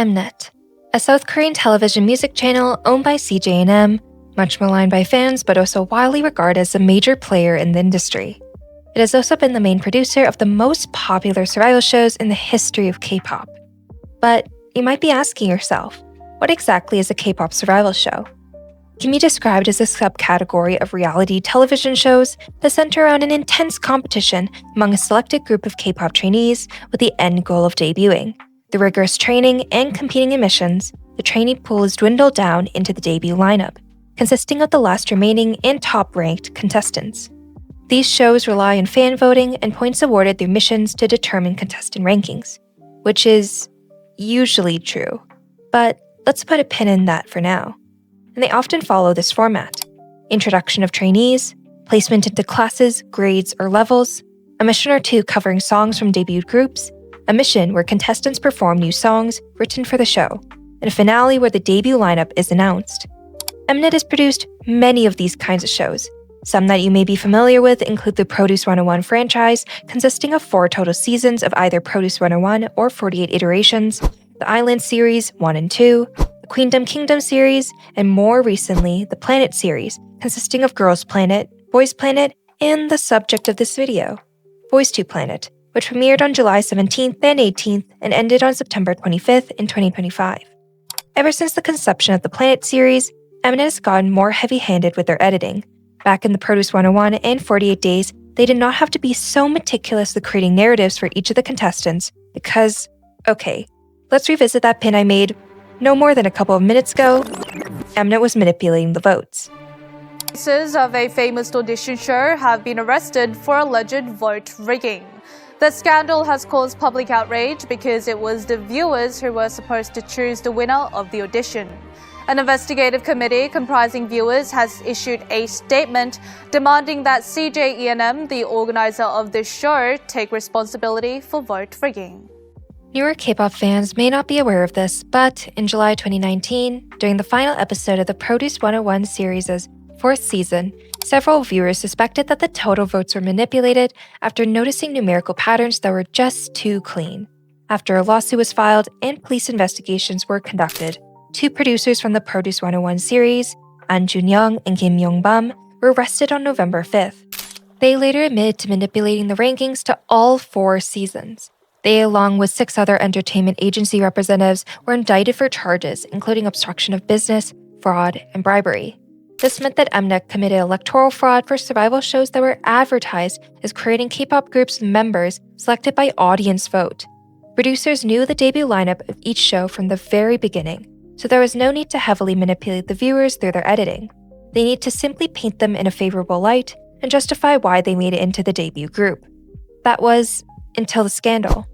Mnet, a South Korean television music channel owned by CJ&M, much maligned by fans but also widely regarded as a major player in the industry. It has also been the main producer of the most popular survival shows in the history of K-pop. But you might be asking yourself, what exactly is a K-pop survival show? It can be described as a subcategory of reality television shows that center around an intense competition among a selected group of K-pop trainees with the end goal of debuting. Through rigorous training and competing in missions, the trainee pool is dwindled down into the debut lineup, consisting of the last remaining and top-ranked contestants. These shows rely on fan voting and points awarded through missions to determine contestant rankings, which is usually true. But let's put a pin in that for now. And they often follow this format: introduction of trainees, placement into classes, grades, or levels, a mission or two covering songs from debuted groups, a mission where contestants perform new songs written for the show, and a finale where the debut lineup is announced. Mnet has produced many of these kinds of shows. Some that you may be familiar with include the Produce 101 franchise, consisting of 4 total seasons of either Produce 101 or 48 iterations, the Island series 1 and 2, the Queendom Kingdom series, and more recently, the Planet series, consisting of Girls Planet, Boys Planet, and the subject of this video, Boys 2 Planet, which premiered on July 17th and 18th and ended on September 25th in 2025. Ever since the conception of the Planet series, Mnet has gotten more heavy-handed with their editing. Back in the Produce 101 and 48 Days, they did not have to be so meticulous with creating narratives for each of the contestants because, okay, let's revisit that pin I made no more than a couple of minutes ago. Mnet was manipulating the votes. Producers of a famous audition show have been arrested for alleged vote rigging. The scandal has caused public outrage because it was the viewers who were supposed to choose the winner of the audition. An investigative committee comprising viewers has issued a statement demanding that CJ&M, the organizer of the show, take responsibility for vote rigging. Newer K-pop fans may not be aware of this, but in July 2019, during the final episode of the Produce 101 series' 4th season, several viewers suspected that the total votes were manipulated after noticing numerical patterns that were just too clean. After a lawsuit was filed and police investigations were conducted, 2 producers from the Produce 101 series, An Jun-young and Kim Yong-bum, were arrested on November 5th. They later admitted to manipulating the rankings to all 4 seasons. They, along with 6 other entertainment agency representatives, were indicted for charges including obstruction of business, fraud, and bribery. This meant that Mnet committed electoral fraud for survival shows that were advertised as creating K-pop groups with members selected by audience vote. Producers knew the debut lineup of each show from the very beginning, so there was no need to heavily manipulate the viewers through their editing. They need to simply paint them in a favorable light and justify why they made it into the debut group. That was until the scandal.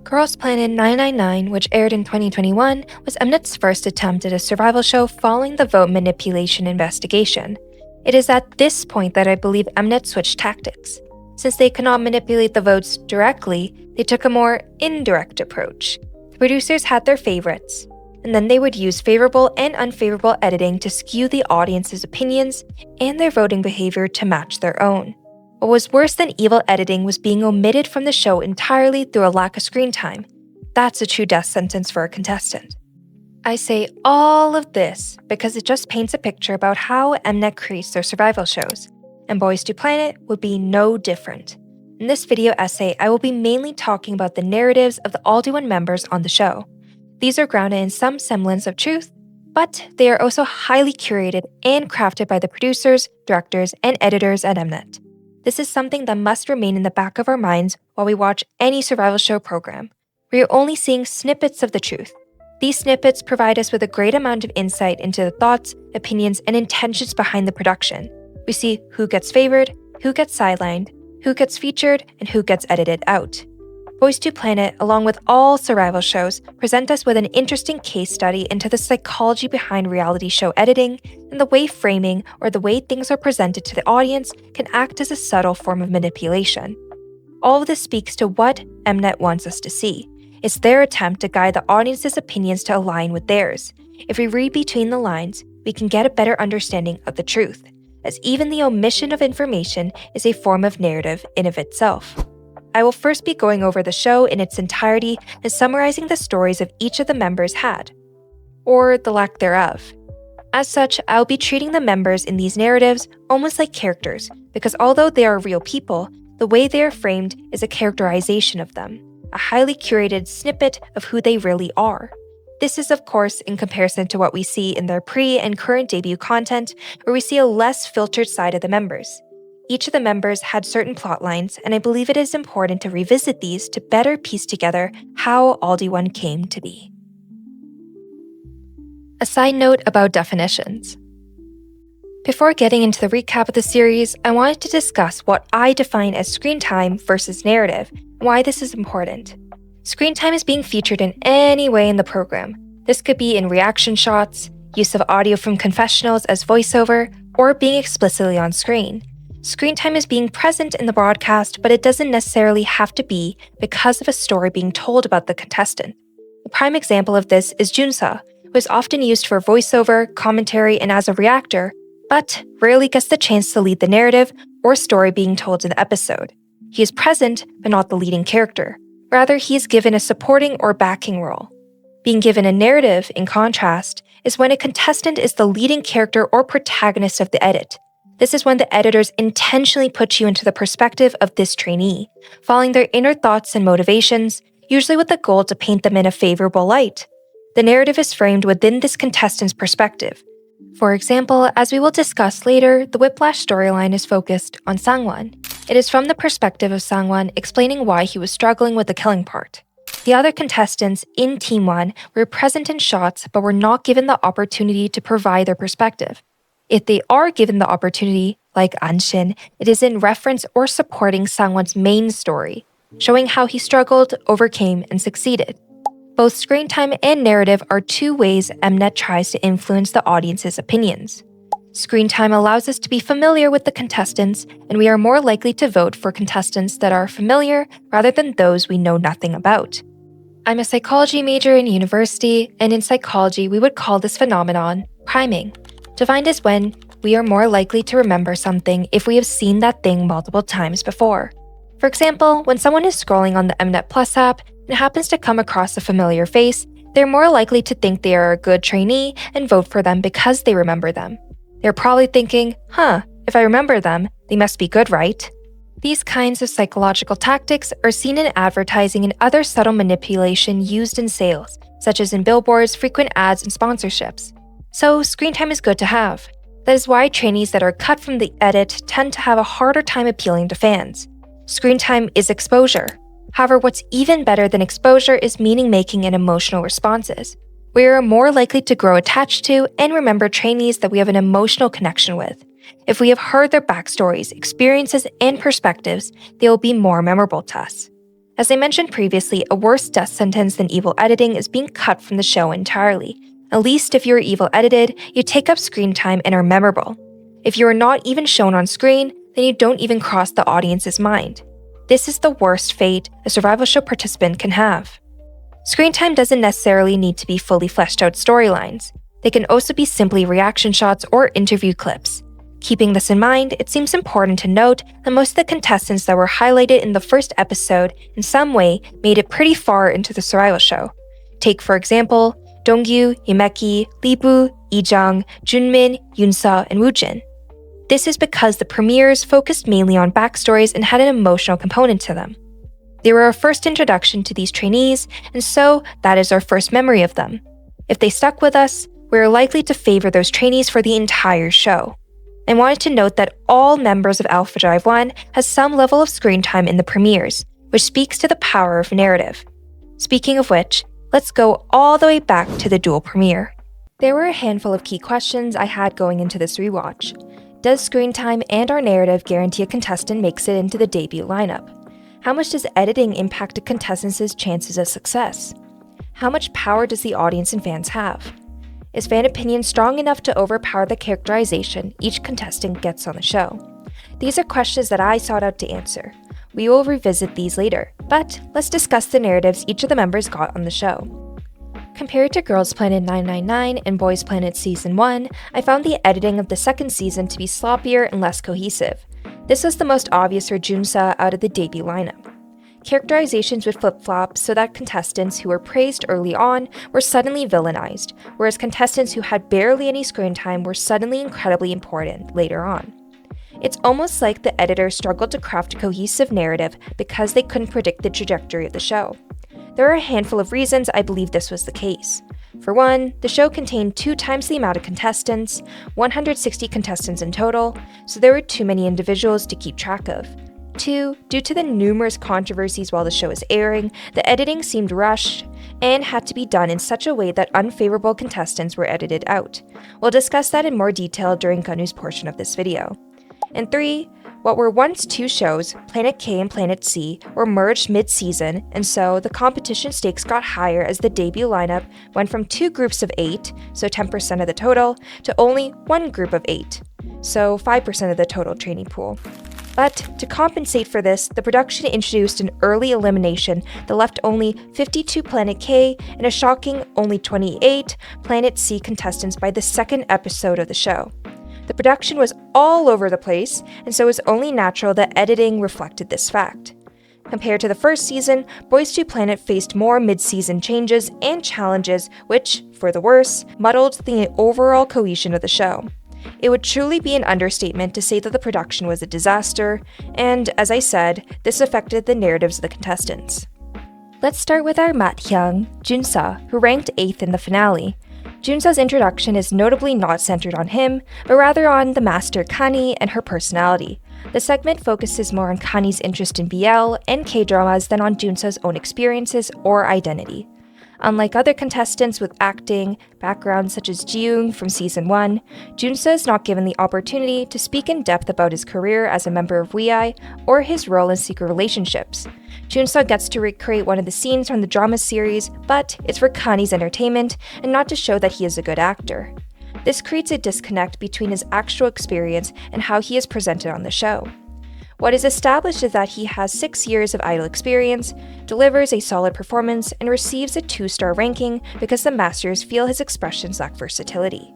Girls Planet 999, which aired in 2021, was Mnet's first attempt at a survival show following the vote manipulation investigation. It is at this point that I believe Mnet switched tactics. Since they could not manipulate the votes directly, they took a more indirect approach. The producers had their favorites, and then they would use favorable and unfavorable editing to skew the audience's opinions and their voting behavior to match their own. What was worse than evil editing was being omitted from the show entirely through a lack of screen time. That's a true death sentence for a contestant. I say all of this because it just paints a picture about how Mnet creates their survival shows, and Boys 2 Planet would be no different. In this video essay, I will be mainly talking about the narratives of the All-Do-One members on the show. These are grounded in some semblance of truth, but they are also highly curated and crafted by the producers, directors, and editors at Mnet. This is something that must remain in the back of our minds while we watch any survival show program. We are only seeing snippets of the truth. These snippets provide us with a great amount of insight into the thoughts, opinions, and intentions behind the production. We see who gets favored, who gets sidelined, who gets featured, and who gets edited out. Boys 2 Planet, along with all survival shows, present us with an interesting case study into the psychology behind reality show editing and the way framing or the way things are presented to the audience can act as a subtle form of manipulation. All of this speaks to what Mnet wants us to see. It's their attempt to guide the audience's opinions to align with theirs. If we read between the lines, we can get a better understanding of the truth, as even the omission of information is a form of narrative in of itself. I will first be going over the show in its entirety and summarizing the stories of each of the members had, or the lack thereof. As such, I'll be treating the members in these narratives almost like characters, because although they are real people, the way they are framed is a characterization of them, a highly curated snippet of who they really are. This is, of course, in comparison to what we see in their pre- and current debut content, where we see a less filtered side of the members. Each of the members had certain plot lines, and I believe it is important to revisit these to better piece together how Aldi1 came to be. A side note about definitions. Before getting into the recap of the series, I wanted to discuss what I define as screen time versus narrative, and why this is important. Screen time is being featured in any way in the program. This could be in reaction shots, use of audio from confessionals as voiceover, or being explicitly on screen. Screen time is being present in the broadcast, but it doesn't necessarily have to be because of a story being told about the contestant. A prime example of this is Jun Seo, who is often used for voiceover, commentary, and as a reactor, but rarely gets the chance to lead the narrative or story being told in the episode. He is present, but not the leading character. Rather, he is given a supporting or backing role. Being given a narrative, in contrast, is when a contestant is the leading character or protagonist of the edit. This is when the editors intentionally put you into the perspective of this trainee, following their inner thoughts and motivations, usually with the goal to paint them in a favorable light. The narrative is framed within this contestant's perspective. For example, as we will discuss later, the Whiplash storyline is focused on Sangwon. It is from the perspective of Sangwon explaining why he was struggling with the killing part. The other contestants in Team 1 were present in shots but were not given the opportunity to provide their perspective. If they are given the opportunity, like Anxin, it is in reference or supporting Sangwon's main story, showing how he struggled, overcame, and succeeded. Both screen time and narrative are two ways Mnet tries to influence the audience's opinions. Screen time allows us to be familiar with the contestants, and we are more likely to vote for contestants that are familiar rather than those we know nothing about. I'm a psychology major in university, and in psychology we would call this phenomenon priming, defined as when we are more likely to remember something if we have seen that thing multiple times before. For example, when someone is scrolling on the Mnet Plus app and happens to come across a familiar face, they're more likely to think they are a good trainee and vote for them because they remember them. They're probably thinking, if I remember them, they must be good, right? These kinds of psychological tactics are seen in advertising and other subtle manipulation used in sales, such as in billboards, frequent ads, and sponsorships. So, screen time is good to have. That is why trainees that are cut from the edit tend to have a harder time appealing to fans. Screen time is exposure. However, what's even better than exposure is meaning-making and emotional responses. We are more likely to grow attached to and remember trainees that we have an emotional connection with. If we have heard their backstories, experiences, and perspectives, they will be more memorable to us. As I mentioned previously, a worse death sentence than evil editing is being cut from the show entirely. At least if you are evil edited, you take up screen time and are memorable. If you are not even shown on screen, then you don't even cross the audience's mind. This is the worst fate a survival show participant can have. Screen time doesn't necessarily need to be fully fleshed out storylines. They can also be simply reaction shots or interview clips. Keeping this in mind, it seems important to note that most of the contestants that were highlighted in the first episode in some way made it pretty far into the survival show. Take, for example, Dongyu, Yimeki, LIYU, Ijang, Junmin, Yunseo, and Woojin. This is because the premieres focused mainly on backstories and had an emotional component to them. They were our first introduction to these trainees, and so that is our first memory of them. If they stuck with us, we are likely to favor those trainees for the entire show. I wanted to note that all members of Alpha Drive 1 has some level of screen time in the premieres, which speaks to the power of narrative. Speaking of which, let's go all the way back to the dual premiere. There were a handful of key questions I had going into this rewatch. Does screen time and our narrative guarantee a contestant makes it into the debut lineup? How much does editing impact a contestant's chances of success? How much power does the audience and fans have? Is fan opinion strong enough to overpower the characterization each contestant gets on the show? These are questions that I sought out to answer. We will revisit these later, but let's discuss the narratives each of the members got on the show. Compared to Girls Planet 999 and Boys Planet Season 1, I found the editing of the second season to be sloppier and less cohesive. This was the most obvious for Jun Seo out of the debut lineup. Characterizations would flip-flop so that contestants who were praised early on were suddenly villainized, whereas contestants who had barely any screen time were suddenly incredibly important later on. It's almost like the editor struggled to craft a cohesive narrative because they couldn't predict the trajectory of the show. There are a handful of reasons I believe this was the case. For one, the show contained 2 times the amount of contestants, 160 contestants in total, so there were too many individuals to keep track of. 2, due to the numerous controversies while the show was airing, the editing seemed rushed and had to be done in such a way that unfavorable contestants were edited out. We'll discuss that in more detail during Geonwoo's portion of this video. And 3, what were once 2 shows, Planet K and Planet C, were merged mid-season, and so the competition stakes got higher as the debut lineup went from 2 groups of 8, so 10% of the total, to only 1 group of 8, so 5% of the total trainee pool. But to compensate for this, the production introduced an early elimination that left only 52 Planet K and a shocking only 28 Planet C contestants by the second episode of the show. The production was all over the place, and so it was only natural that editing reflected this fact. Compared to the first season, Boys to Planet faced more mid-season changes and challenges which, for the worse, muddled the overall cohesion of the show. It would truly be an understatement to say that the production was a disaster, and as I said, this affected the narratives of the contestants. Let's start with our mat hyung, Jun Seo, who ranked 8th in the finale. Jun Seo's introduction is notably not centered on him, but rather on the master Kani and her personality. The segment focuses more on Kani's interest in BL and K-dramas than on Jun Seo's own experiences or identity. Unlike other contestants with acting backgrounds such as Jiyoung from Season 1, Jun Seo is not given the opportunity to speak in depth about his career as a member of WEI or his role in secret relationships. Jun Seo gets to recreate one of the scenes from the drama series, but it's for Kani's entertainment and not to show that he is a good actor. This creates a disconnect between his actual experience and how he is presented on the show. What is established is that he has 6 years of idol experience, delivers a solid performance, and receives a 2-star ranking because the masters feel his expressions lack versatility.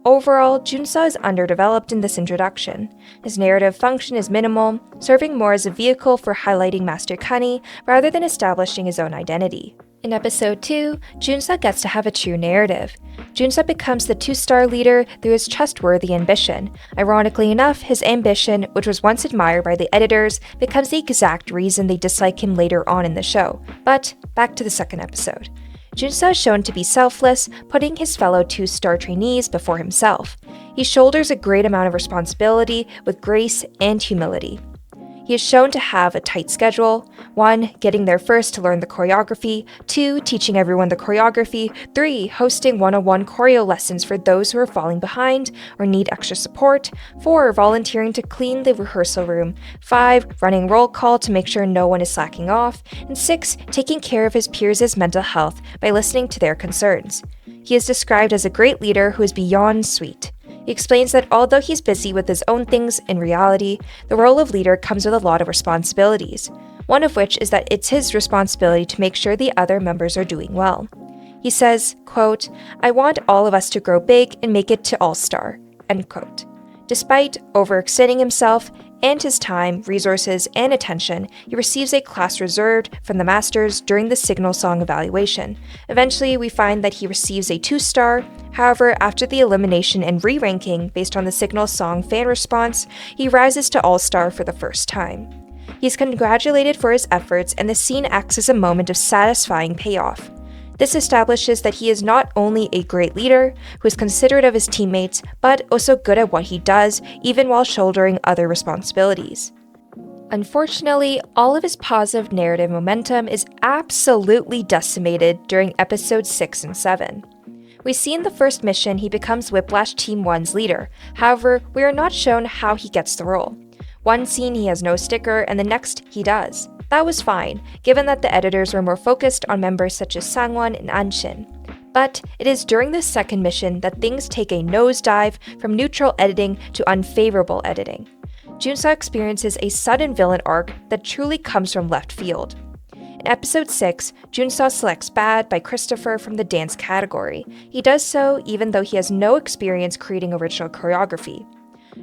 Overall, Jun Seo is underdeveloped in this introduction. His narrative function is minimal, serving more as a vehicle for highlighting Master Kani rather than establishing his own identity. In episode 2, Jun Seo gets to have a true narrative. Jun Seo becomes the 2-star leader through his trustworthy ambition. Ironically enough, his ambition, which was once admired by the editors, becomes the exact reason they dislike him later on in the show. But back to the second episode. Jun Seo is shown to be selfless, putting his fellow 2-star trainees before himself. He shoulders a great amount of responsibility with grace and humility. He is shown to have a tight schedule: 1, getting there first to learn the choreography, 2, teaching everyone the choreography, 3, hosting one-on-one choreo lessons for those who are falling behind or need extra support, 4, volunteering to clean the rehearsal room, 5, running roll call to make sure no one is slacking off, and 6, taking care of his peers' mental health by listening to their concerns. He is described as a great leader who is beyond sweet. He explains that although he's busy with his own things, in reality, the role of leader comes with a lot of responsibilities, one of which is that it's his responsibility to make sure the other members are doing well. He says, quote, "I want all of us to grow big and make it to all-star," end quote. Despite overextending himself and his time, resources, and attention, he receives a class reserved from the masters during the signal song evaluation. Eventually, we find that he receives a 2-star. However, after the elimination and re-ranking based on the signal song fan response, he rises to all-star for the first time. He's congratulated for his efforts, and the scene acts as a moment of satisfying payoff. This establishes that he is not only a great leader, who is considerate of his teammates, but also good at what he does, even while shouldering other responsibilities. Unfortunately, all of his positive narrative momentum is absolutely decimated during episodes 6 and 7. We see in the first mission he becomes Whiplash Team 1's leader. However, we are not shown how he gets the role. One scene he has no sticker, and the next he does. That was fine, given that the editors were more focused on members such as Sangwon and Anxin. But it is during this second mission that things take a nosedive from neutral editing to unfavorable editing. Jun Seo experiences a sudden villain arc that truly comes from left field. In episode 6, Jun Seo selects Bad by Christopher from the dance category. He does so even though he has no experience creating original choreography.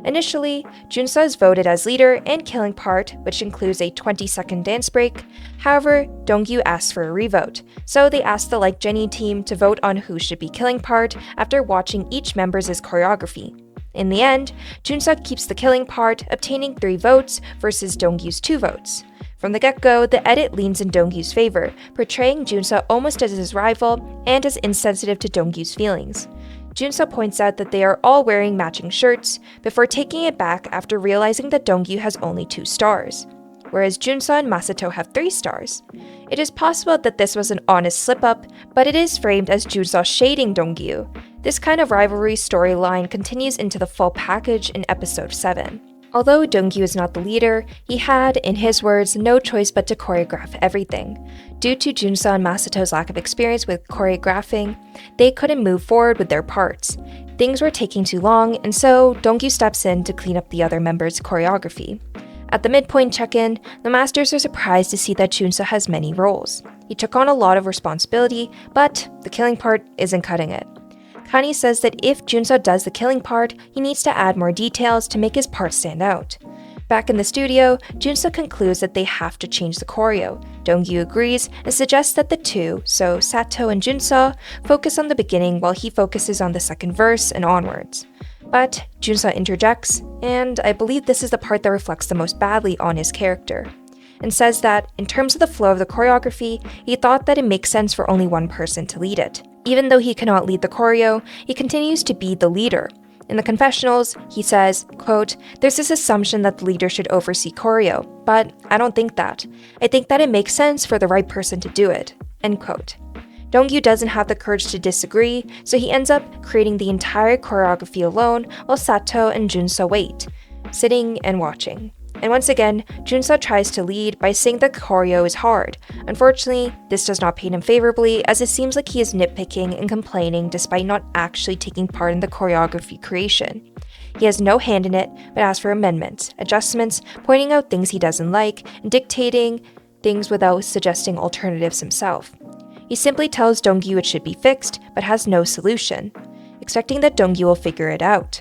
Initially, Junseo is voted as leader and killing part, which includes a 20-second dance break. However, Dongyu asks for a revote, so they ask the Like Jenny team to vote on who should be killing part after watching each member's choreography. In the end, Junseo keeps the killing part, obtaining 3 votes versus Dongyu's 2 votes. From the get-go, the edit leans in Dongyu's favor, portraying Junseo almost as his rival and as insensitive to Dongyu's feelings. Junseo points out that they are all wearing matching shirts, before taking it back after realizing that Dongyu has only 2 stars, whereas Junseo and Masato have 3 stars. It is possible that this was an honest slip-up, but it is framed as Junseo shading Dongyu. This kind of rivalry storyline continues into the full package in episode 7. Although Dongyu is not the leader, he had, in his words, no choice but to choreograph everything. Due to Junseo and Masato's lack of experience with choreographing, they couldn't move forward with their parts. Things were taking too long, and so Dongyu steps in to clean up the other members' choreography. At the midpoint check-in, the masters are surprised to see that Junseo has many roles. He took on a lot of responsibility, but the killing part isn't cutting it. Kani says that if Junseo does the killing part, he needs to add more details to make his part stand out. Back in the studio, Junseo concludes that they have to change the choreo. Dongyu agrees and suggests that the two, so Sato and Junseo, focus on the beginning while he focuses on the second verse and onwards. But Junseo interjects, and I believe this is the part that reflects the most badly on his character, and says that, in terms of the flow of the choreography, he thought that it makes sense for only one person to lead it. Even though he cannot lead the choreo, he continues to be the leader. In the confessionals, he says, quote, "There's this assumption that the leader should oversee choreo, but I don't think that. I think that it makes sense for the right person to do it." End quote. Dongyu doesn't have the courage to disagree, so he ends up creating the entire choreography alone while Sato and Junseo wait, sitting and watching. And once again, Junseo tries to lead by saying that choreo is hard. Unfortunately, this does not paint him favorably, as it seems like he is nitpicking and complaining despite not actually taking part in the choreography creation. He has no hand in it, but asks for amendments, adjustments, pointing out things he doesn't like, and dictating things without suggesting alternatives himself. He simply tells Dongyu it should be fixed, but has no solution, expecting that Dongyu will figure it out.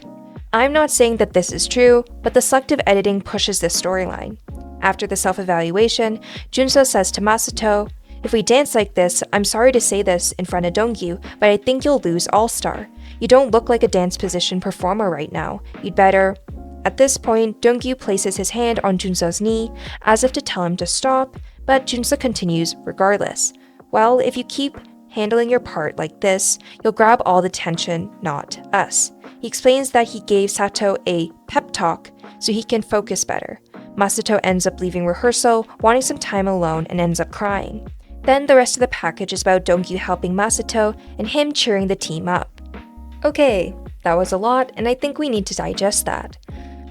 I'm not saying that this is true, but the selective editing pushes this storyline. After the self-evaluation, Junseo says to Masato, "If we dance like this, I'm sorry to say this in front of Dongyu, but I think you'll lose All-Star. You don't look like a dance position performer right now. You'd better..." At this point, Dongyu places his hand on Junseo's knee, as if to tell him to stop, but Junseo continues regardless. "Well, if you keep handling your part like this, you'll grab all the tension, not us." He explains that he gave Sato a pep talk so he can focus better. Masato ends up leaving rehearsal, wanting some time alone, and ends up crying. Then the rest of the package is about Dongyu helping Masato and him cheering the team up. Okay, that was a lot, and I think we need to digest that.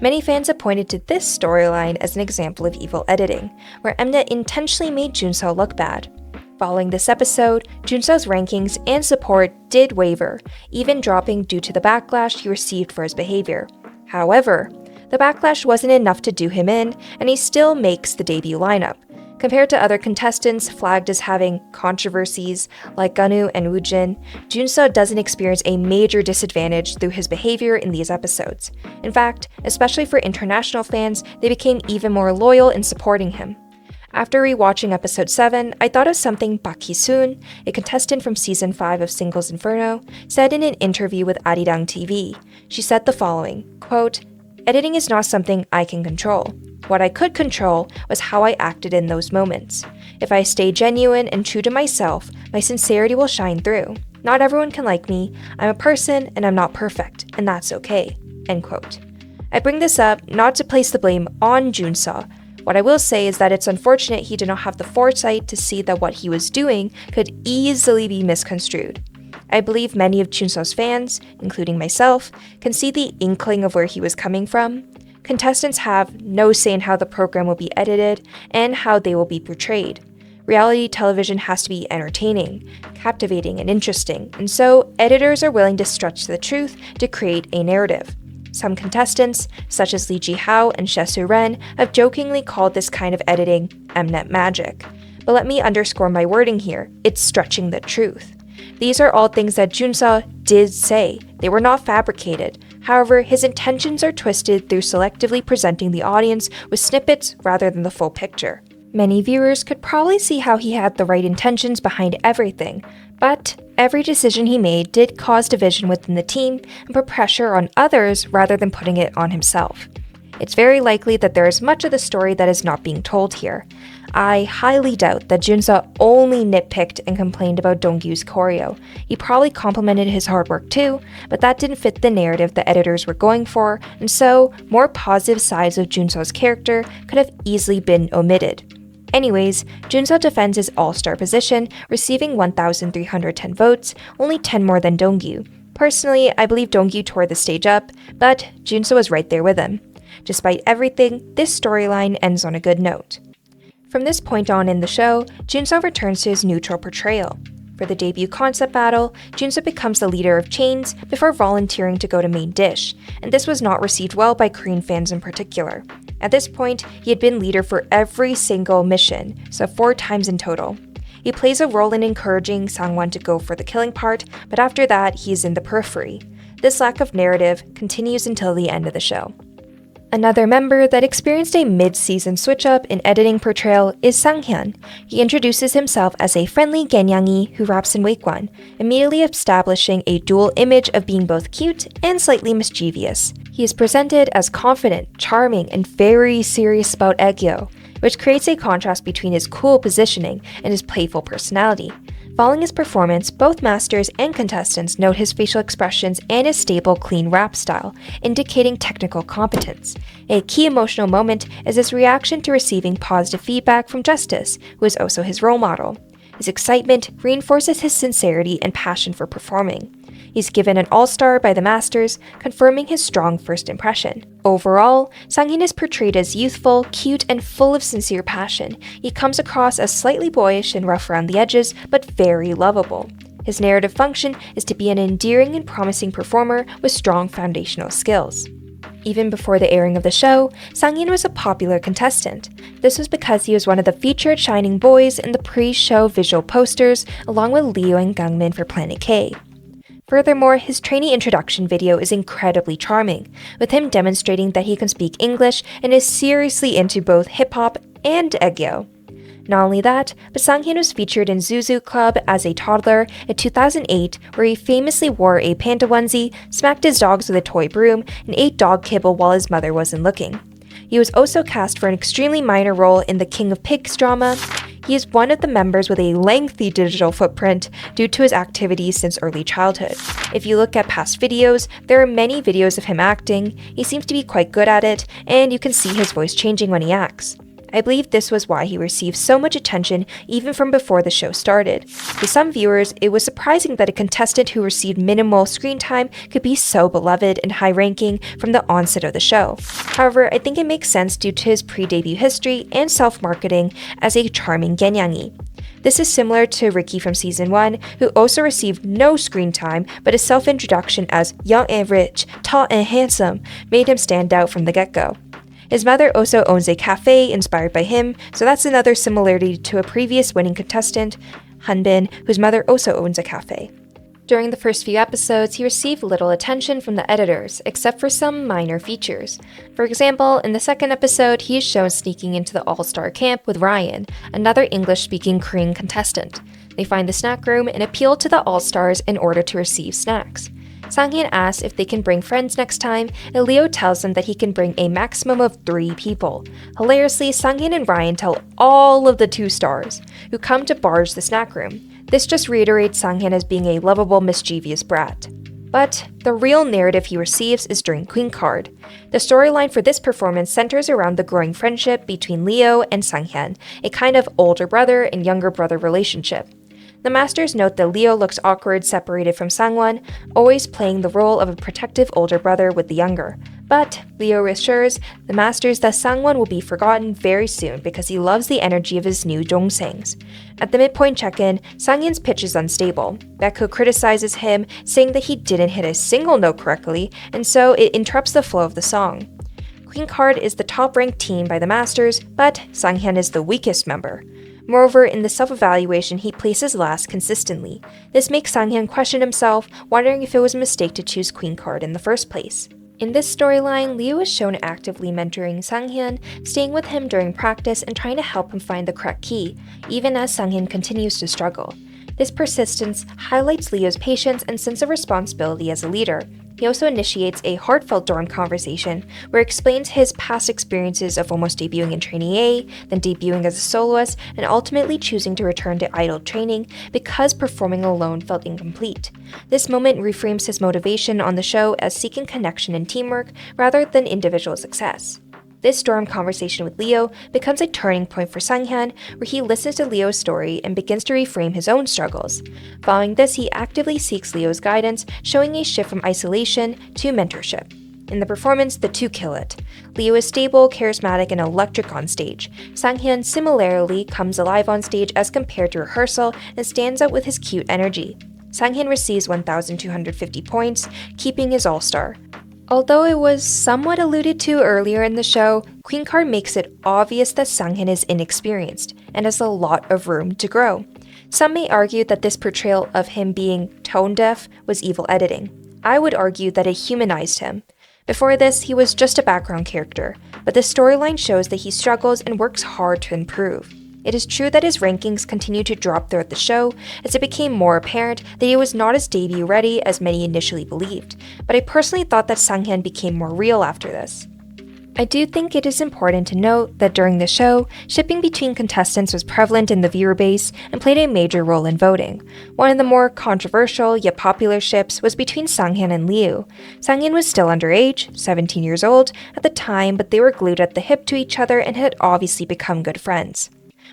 Many fans have pointed to this storyline as an example of evil editing, where Mnet intentionally made Junseo look bad. Following this episode, Junseo's rankings and support did waver, even dropping due to the backlash he received for his behavior. However, the backlash wasn't enough to do him in, and he still makes the debut lineup. Compared to other contestants flagged as having controversies like Geon Wu and Woojin, Junseo doesn't experience a major disadvantage through his behavior in these episodes. In fact, especially for international fans, they became even more loyal in supporting him. After rewatching episode 7, I thought of something Park Hee-soon, a contestant from season 5 of Singles Inferno, said in an interview with Arirang TV. She said the following, quote, "Editing is not something I can control. What I could control was how I acted in those moments. If I stay genuine and true to myself, my sincerity will shine through. Not everyone can like me. I'm a person and I'm not perfect, and that's okay." End quote. I bring this up not to place the blame on Junseo. What I will say is that it's unfortunate he did not have the foresight to see that what he was doing could easily be misconstrued. I believe many of Junseo's fans, including myself, can see the inkling of where he was coming from. Contestants have no say in how the program will be edited and how they will be portrayed. Reality television has to be entertaining, captivating, and interesting, and so editors are willing to stretch the truth to create a narrative. Some contestants, such as Zhang Jiahao and Shesoo Ren, have jokingly called this kind of editing Mnet magic. But let me underscore my wording here, it's stretching the truth. These are all things that Junseo did say. They were not fabricated. However, his intentions are twisted through selectively presenting the audience with snippets rather than the full picture. Many viewers could probably see how he had the right intentions behind everything, but every decision he made did cause division within the team and put pressure on others rather than putting it on himself. It's very likely that there is much of the story that is not being told here. I highly doubt that Junseo only nitpicked and complained about Donggyu's choreo. He probably complimented his hard work too, but that didn't fit the narrative the editors were going for, and so more positive sides of Junseo's character could have easily been omitted. Anyways, Junseo defends his all-star position, receiving 1,310 votes, only 10 more than Donggyu. Personally, I believe Donggyu tore the stage up, but Junseo was right there with him. Despite everything, this storyline ends on a good note. From this point on in the show, Junseo returns to his neutral portrayal. For the debut concept battle, Junseo becomes the leader of Chains before volunteering to go to main dish, and this was not received well by Korean fans in particular. At this point, he had been leader for every single mission, so 4 times in total. He plays a role in encouraging Sangwon to go for the killing part, but after that, he is in the periphery. This lack of narrative continues until the end of the show. Another member that experienced a mid-season switch-up in editing portrayal is Sanghyeon. He introduces himself as a friendly Genyangi who raps in Waekwan, immediately establishing a dual image of being both cute and slightly mischievous. He is presented as confident, charming, and very serious about Aegyo, which creates a contrast between his cool positioning and his playful personality. Following his performance, both masters and contestants note his facial expressions and his stable, clean rap style, indicating technical competence. A key emotional moment is his reaction to receiving positive feedback from Justice, who is also his role model. His excitement reinforces his sincerity and passion for performing. He's given an all-star by the Masters, confirming his strong first impression. Overall, Sanghyeon is portrayed as youthful, cute, and full of sincere passion. He comes across as slightly boyish and rough around the edges, but very lovable. His narrative function is to be an endearing and promising performer with strong foundational skills. Even before the airing of the show, Sanghyeon was a popular contestant. This was because he was one of the featured shining boys in the pre-show visual posters, along with Leo and KANGMIN for Planet K. Furthermore, his trainee introduction video is incredibly charming, with him demonstrating that he can speak English and is seriously into both hip-hop and Aegyo. Not only that, but Sanghyeon was featured in Zuzu Club as a toddler in 2008, where he famously wore a panda onesie, smacked his dogs with a toy broom, and ate dog kibble while his mother wasn't looking. He was also cast for an extremely minor role in the King of Pigs drama. He is one of the members with a lengthy digital footprint due to his activities since early childhood. If you look at past videos, there are many videos of him acting. He seems to be quite good at it, and you can see his voice changing when he acts. I believe this was why he received so much attention even from before the show started. To some viewers, it was surprising that a contestant who received minimal screen time could be so beloved and high-ranking from the onset of the show. However, I think it makes sense due to his pre-debut history and self-marketing as a charming Genyangi. This is similar to Ricky from Season 1, who also received no screen time, but his self-introduction as young and rich, tall and handsome made him stand out from the get-go. His mother also owns a cafe inspired by him, so that's another similarity to a previous winning contestant, Hanbin, whose mother also owns a cafe. During the first few episodes, he received little attention from the editors, except for some minor features. For example, in the second episode, he is shown sneaking into the all-star camp with Ryan, another English-speaking Korean contestant. They find the snack room and appeal to the all-stars in order to receive snacks. Sanghyeon asks if they can bring friends next time, and Leo tells them that he can bring a maximum of 3 people. Hilariously, Sanghyeon and Ryan tell all of the 2 stars, who come to barge the snack room. This just reiterates Sanghyeon as being a lovable, mischievous brat. But the real narrative he receives is during Queen Card. The storyline for this performance centers around the growing friendship between Leo and Sanghyeon, a kind of older brother and younger brother relationship. The Masters note that Leo looks awkward separated from Sangwon, always playing the role of a protective older brother with the younger. But Leo reassures the Masters that Sangwon will be forgotten very soon because he loves the energy of his new Dongsangs. At the midpoint check-in, Sanghyeon's pitch is unstable. Baekho criticizes him, saying that he didn't hit a single note correctly, and so it interrupts the flow of the song. Queen Card is the top-ranked team by the Masters, but Sanghyeon is the weakest member. Moreover, in the self-evaluation, he places last consistently. This makes Sanghyun question himself, wondering if it was a mistake to choose Queen card in the first place. In this storyline, LIYU is shown actively mentoring Sanghyun, staying with him during practice and trying to help him find the correct key, even as Sanghyun continues to struggle. This persistence highlights LIYU's patience and sense of responsibility as a leader. He also initiates a heartfelt dorm conversation where he explains his past experiences of almost debuting in Trainee A, then debuting as a soloist, and ultimately choosing to return to idol training because performing alone felt incomplete. This moment reframes his motivation on the show as seeking connection and teamwork rather than individual success. This dorm conversation with Leo becomes a turning point for Sanghyun, where he listens to Leo's story and begins to reframe his own struggles. Following this, he actively seeks Leo's guidance, showing a shift from isolation to mentorship. In the performance, the two kill it. Leo is stable, charismatic, and electric on stage. Sanghyun similarly comes alive on stage as compared to rehearsal and stands out with his cute energy. Sanghyun receives 1,250 points, keeping his all-star. Although it was somewhat alluded to earlier in the show, Queen card makes it obvious that Sanghyun is inexperienced and has a lot of room to grow. Some may argue that this portrayal of him being tone-deaf was evil editing. I would argue that it humanized him. Before this, he was just a background character, but the storyline shows that he struggles and works hard to improve. It is true that his rankings continued to drop throughout the show, as it became more apparent that he was not as debut ready as many initially believed, but I personally thought that Sanghyun became more real after this. I do think it is important to note that during the show, shipping between contestants was prevalent in the viewer base and played a major role in voting. One of the more controversial yet popular ships was between Sanghyun and LIYU. Sanghyun was still underage, 17 years old, at the time, but they were glued at the hip to each other and had obviously become good friends.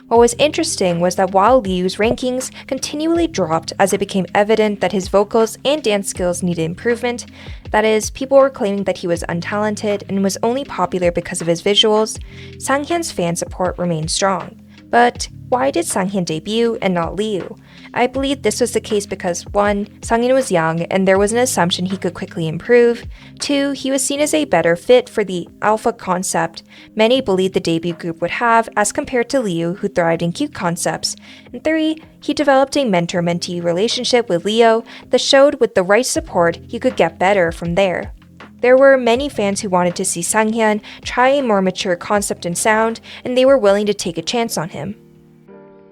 What was interesting was that while LIYU's rankings continually dropped as it became evident that his vocals and dance skills needed improvement, that is, people were claiming that he was untalented and was only popular because of his visuals, Sanghyun's fan support remained strong. But why did Sanghyun debut and not LIYU? I believe this was the case because 1. Sanghyun was young and there was an assumption he could quickly improve. 2. He was seen as a better fit for the alpha concept many believed the debut group would have as compared to LIYU, who thrived in cute concepts. And 3. He developed a mentor-mentee relationship with Leo that showed with the right support he could get better from there. There were many fans who wanted to see Sanghyun try a more mature concept and sound, and they were willing to take a chance on him.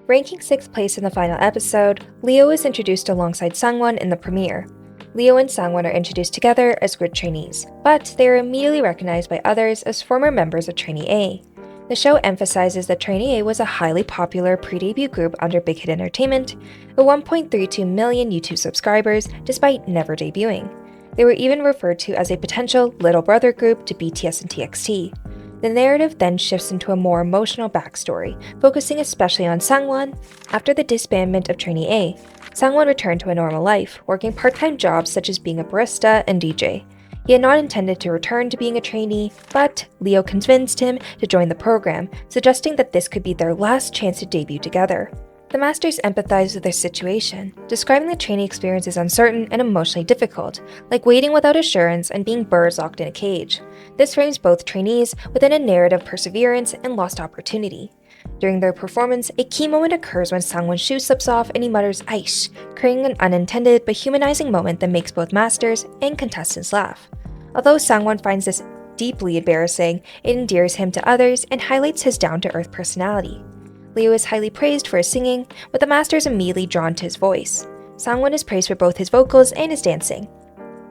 Ranking 6th place in the final episode, Leo is introduced alongside SANGWON in the premiere. Leo and SANGWON are introduced together as good trainees, but they are immediately recognized by others as former members of Trainee A. The show emphasizes that Trainee A was a highly popular pre-debut group under Big Hit Entertainment, with 1.32 million YouTube subscribers despite never debuting. They were even referred to as a potential little brother group to BTS and TXT. The narrative then shifts into a more emotional backstory, focusing especially on Sangwon. After the disbandment of Trainee A, Sangwon returned to a normal life, working part-time jobs such as being a barista and DJ. He had not intended to return to being a trainee, but Leo convinced him to join the program, suggesting that this could be their last chance to debut together. The masters empathize with their situation, describing the trainee experience as uncertain and emotionally difficult, like waiting without assurance and being birds locked in a cage. This frames both trainees within a narrative of perseverance and lost opportunity. During their performance, a key moment occurs when Sangwon's shoe slips off and he mutters "Aish," creating an unintended but humanizing moment that makes both masters and contestants laugh. Although Sangwon finds this deeply embarrassing, it endears him to others and highlights his down-to-earth personality. Leo is highly praised for his singing, with the masters immediately drawn to his voice. Sangwon is praised for both his vocals and his dancing.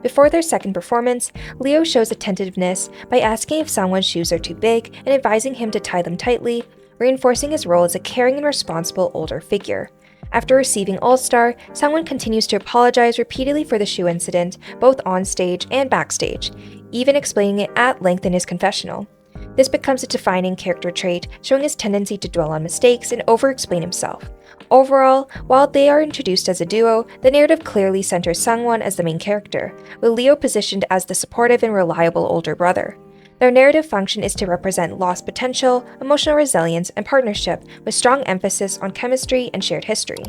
Before their second performance, Leo shows attentiveness by asking if Sangwon's shoes are too big and advising him to tie them tightly, reinforcing his role as a caring and responsible older figure. After receiving All-Star, Sangwon continues to apologize repeatedly for the shoe incident, both on stage and backstage, even explaining it at length in his confessional. This becomes a defining character trait, showing his tendency to dwell on mistakes and over-explain himself. Overall, while they are introduced as a duo, the narrative clearly centers Sangwon as the main character, with Leo positioned as the supportive and reliable older brother. Their narrative function is to represent lost potential, emotional resilience, and partnership, with strong emphasis on chemistry and shared history.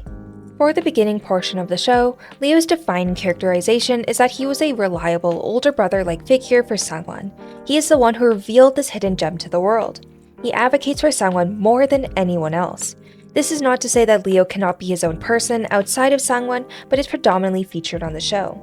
For the beginning portion of the show, Leo's defining characterization is that he was a reliable older brother-like figure for Sangwon. He is the one who revealed this hidden gem to the world. He advocates for Sangwon more than anyone else. This is not to say that Leo cannot be his own person outside of Sangwon, but is predominantly featured on the show.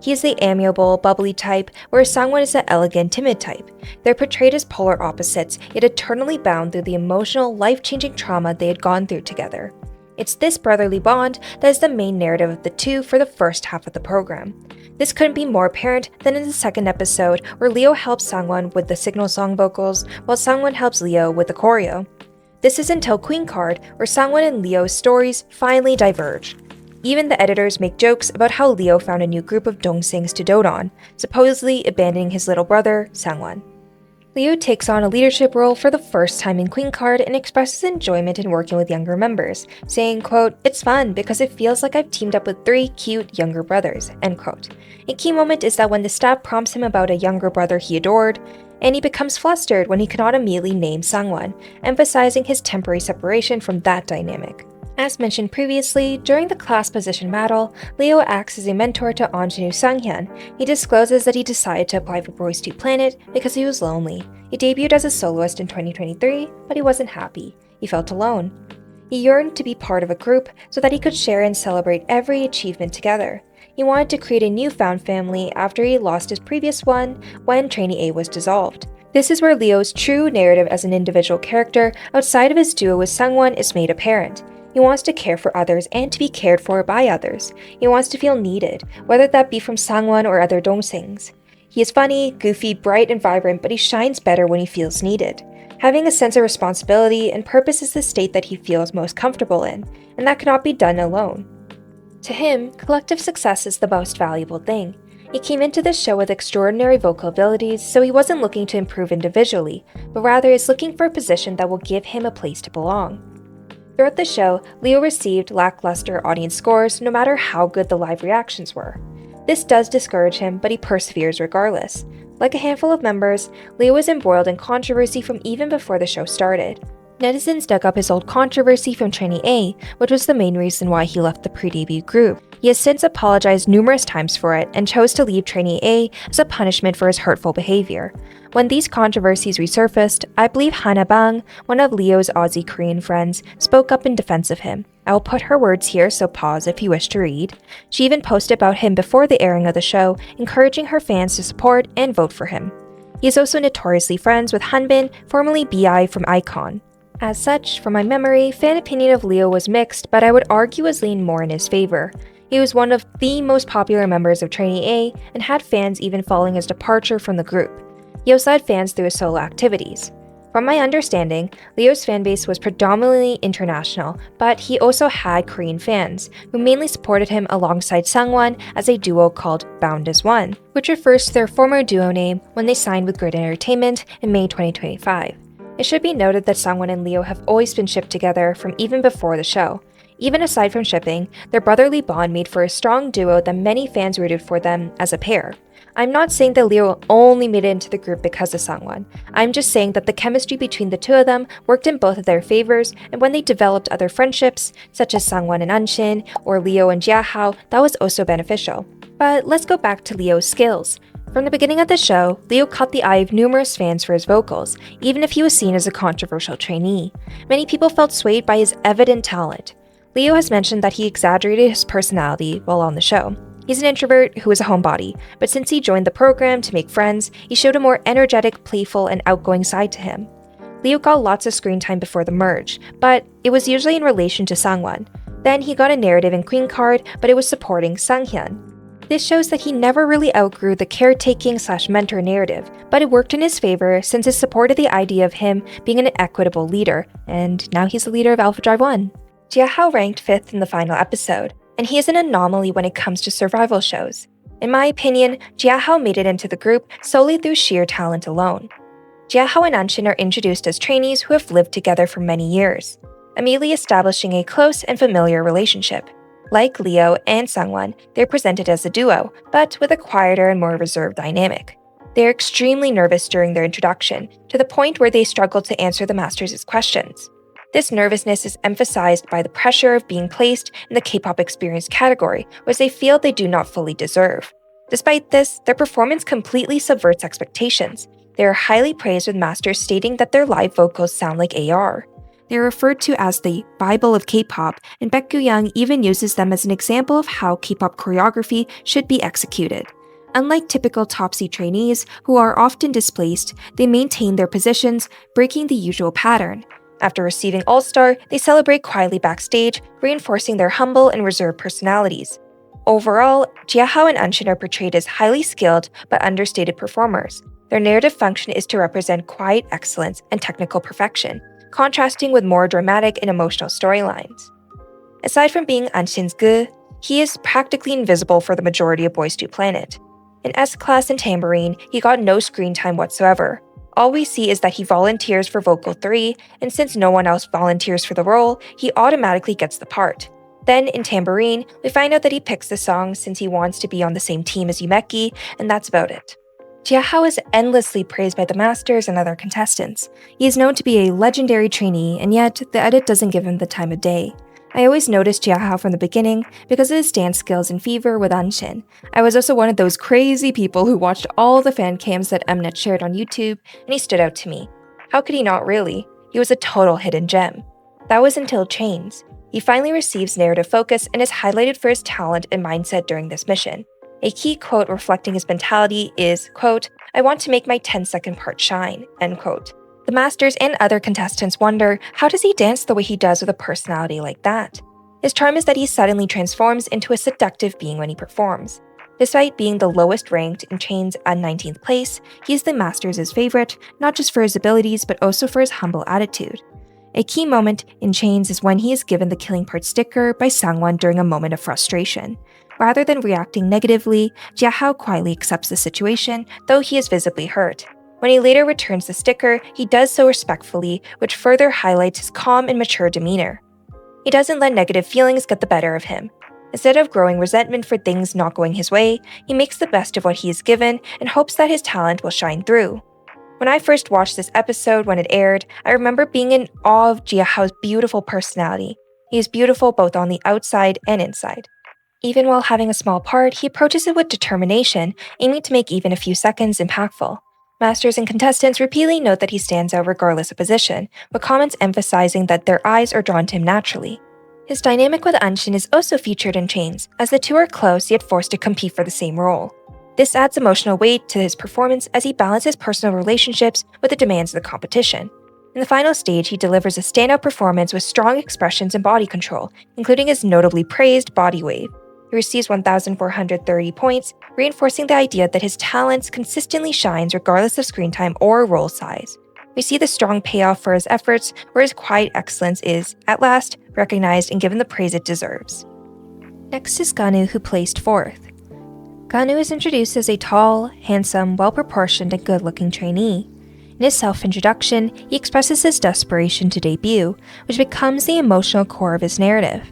He is the amiable, bubbly type, whereas Sangwon is the elegant, timid type. They're portrayed as polar opposites, yet eternally bound through the emotional, life-changing trauma they had gone through together. It's this brotherly bond that is the main narrative of the two for the first half of the program. This couldn't be more apparent than in the second episode, where Leo helps Sangwon with the signal song vocals, while Sangwon helps Leo with the choreo. This is until Queen Card, where Sangwon and Leo's stories finally diverge. Even the editors make jokes about how Leo found a new group of dongsings to dote on, supposedly abandoning his little brother, Sangwon. Leo takes on a leadership role for the first time in Queen Card and expresses enjoyment in working with younger members, saying, quote, "It's fun because it feels like I've teamed up with 3 cute younger brothers," end quote. A key moment is that when the staff prompts him about a younger brother he adored, and he becomes flustered when he cannot immediately name Sangwon, emphasizing his temporary separation from that dynamic. As mentioned previously, during the class position battle, Leo acts as a mentor to ingenue Sang Hyeon. He discloses that he decided to apply for Boys to Planet because he was lonely. He debuted as a soloist in 2023, but he wasn't happy. He felt alone. He yearned to be part of a group so that he could share and celebrate every achievement together. He wanted to create a newfound family after he lost his previous one when Trainee A was dissolved. This is where Leo's true narrative as an individual character outside of his duo with Sangwon is made apparent. He wants to care for others and to be cared for by others. He wants to feel needed, whether that be from Sangwon or other dongsings. He is funny, goofy, bright, and vibrant, but he shines better when he feels needed. Having a sense of responsibility and purpose is the state that he feels most comfortable in, and that cannot be done alone. To him, collective success is the most valuable thing. He came into this show with extraordinary vocal abilities, so he wasn't looking to improve individually, but rather is looking for a position that will give him a place to belong. Throughout the show, Leo received lackluster audience scores no matter how good the live reactions were. This does discourage him, but he perseveres regardless. Like a handful of members, Leo was embroiled in controversy from even before the show started. Netizens dug up his old controversy from Trainee A, which was the main reason why he left the pre-debut group. He has since apologized numerous times for it and chose to leave Trainee A as a punishment for his hurtful behavior. When these controversies resurfaced, I believe Hana Bang, one of Leo's Aussie Korean friends, spoke up in defense of him. I will put her words here, so pause if you wish to read. She even posted about him before the airing of the show, encouraging her fans to support and vote for him. He is also notoriously friends with Hanbin, formerly BI from iKON. As such, from my memory, fan opinion of Leo was mixed, but I would argue was leaned more in his favor. He was one of the most popular members of Trainee A and had fans even following his departure from the group. He also had fans through his solo activities. From my understanding, Leo's fanbase was predominantly international, but he also had Korean fans, who mainly supported him alongside Sangwon as a duo called Bound as One, which refers to their former duo name when they signed with Grid Entertainment in May 2025. It should be noted that Sangwon and Leo have always been shipped together from even before the show. Even aside from shipping, their brotherly bond made for a strong duo that many fans rooted for them as a pair. I'm not saying that Leo only made it into the group because of Sangwon. I'm just saying that the chemistry between the two of them worked in both of their favors, and when they developed other friendships, such as Sangwon and Anxin, or Leo and Jiahao, that was also beneficial. But let's go back to Leo's skills. From the beginning of the show, Leo caught the eye of numerous fans for his vocals, even if he was seen as a controversial trainee. Many people felt swayed by his evident talent. Leo has mentioned that he exaggerated his personality while on the show. He's an introvert who is a homebody, but since he joined the program to make friends, he showed a more energetic, playful, and outgoing side to him. Leo got lots of screen time before the merge, but it was usually in relation to Sangwon. Then he got a narrative in Queen Card, but it was supporting Sanghyeon. This shows that he never really outgrew the caretaking/mentor narrative, but it worked in his favor since it supported the idea of him being an equitable leader, and now he's the leader of Alpha Drive 1. Jiahao ranked 5th in the final episode, and he is an anomaly when it comes to survival shows. In my opinion, Jiahao made it into the group solely through sheer talent alone. Jiahao and Anxin are introduced as trainees who have lived together for many years, immediately establishing a close and familiar relationship. Like Leo and Sangwon, they're presented as a duo, but with a quieter and more reserved dynamic. They're extremely nervous during their introduction, to the point where they struggle to answer the masters' questions. This nervousness is emphasized by the pressure of being placed in the K-pop experience category, which they feel they do not fully deserve. Despite this, their performance completely subverts expectations. They are highly praised with masters stating that their live vocals sound like AR. They are referred to as the Bible of K-pop, and Baekgyu even uses them as an example of how K-pop choreography should be executed. Unlike typical Topsy trainees, who are often displaced, they maintain their positions, breaking the usual pattern. After receiving All-Star, they celebrate quietly backstage, reinforcing their humble and reserved personalities. Overall, Jiahao and Anxin are portrayed as highly skilled but understated performers. Their narrative function is to represent quiet excellence and technical perfection, contrasting with more dramatic and emotional storylines. Aside from being Anxin's ge, he is practically invisible for the majority of Boys to Planet. In S-Class and Tambourine, he got no screen time whatsoever. All we see is that he volunteers for Vocal 3, and since no one else volunteers for the role, he automatically gets the part. Then, in Tambourine, we find out that he picks the song since he wants to be on the same team as Yumeki, and that's about it. Jiahao is endlessly praised by the masters and other contestants. He is known to be a legendary trainee, and yet the edit doesn't give him the time of day. I always noticed Jiahao from the beginning because of his dance skills and fever with Anxin. I was also one of those crazy people who watched all the fan cams that Mnet shared on YouTube, and he stood out to me. How could he not really? He was a total hidden gem. That was until Chains. He finally receives narrative focus and is highlighted for his talent and mindset during this mission. A key quote reflecting his mentality is, quote, "I want to make my 10-second part shine," end quote. The masters and other contestants wonder, how does he dance the way he does with a personality like that? His charm is that he suddenly transforms into a seductive being when he performs. Despite being the lowest ranked in Chains at 19th place, he is the masters' favorite, not just for his abilities but also for his humble attitude. A key moment in Chains is when he is given the killing part sticker by SANGWON during a moment of frustration. Rather than reacting negatively, Jiahao quietly accepts the situation, though he is visibly hurt. When he later returns the sticker, he does so respectfully, which further highlights his calm and mature demeanor. He doesn't let negative feelings get the better of him. Instead of growing resentment for things not going his way, he makes the best of what he is given and hopes that his talent will shine through. When I first watched this episode when it aired, I remember being in awe of Jiahao's beautiful personality. He is beautiful both on the outside and inside. Even while having a small part, he approaches it with determination, aiming to make even a few seconds impactful. Masters and contestants repeatedly note that he stands out regardless of position, with comments emphasizing that their eyes are drawn to him naturally. His dynamic with Anxin is also featured in Chains, as the two are close yet forced to compete for the same role. This adds emotional weight to his performance as he balances personal relationships with the demands of the competition. In the final stage, he delivers a standout performance with strong expressions and body control, including his notably praised body wave. He receives 1,430 points, reinforcing the idea that his talents consistently shines regardless of screen time or role size. We see the strong payoff for his efforts, where his quiet excellence is, at last, recognized and given the praise it deserves. Next is Geon Wu, who placed 4th. Geon Wu is introduced as a tall, handsome, well-proportioned, and good-looking trainee. In his self-introduction, he expresses his desperation to debut, which becomes the emotional core of his narrative.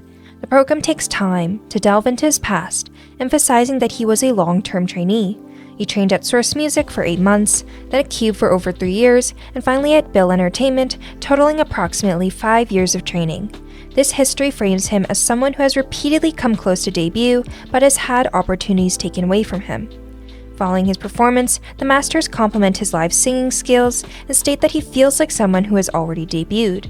The program takes time to delve into his past, emphasizing that he was a long-term trainee. He trained at Source Music for 8 months, then at Cube for over 3 years, and finally at Bill Entertainment, totaling approximately 5 years of training. This history frames him as someone who has repeatedly come close to debut, but has had opportunities taken away from him. Following his performance, the masters compliment his live singing skills and state that he feels like someone who has already debuted.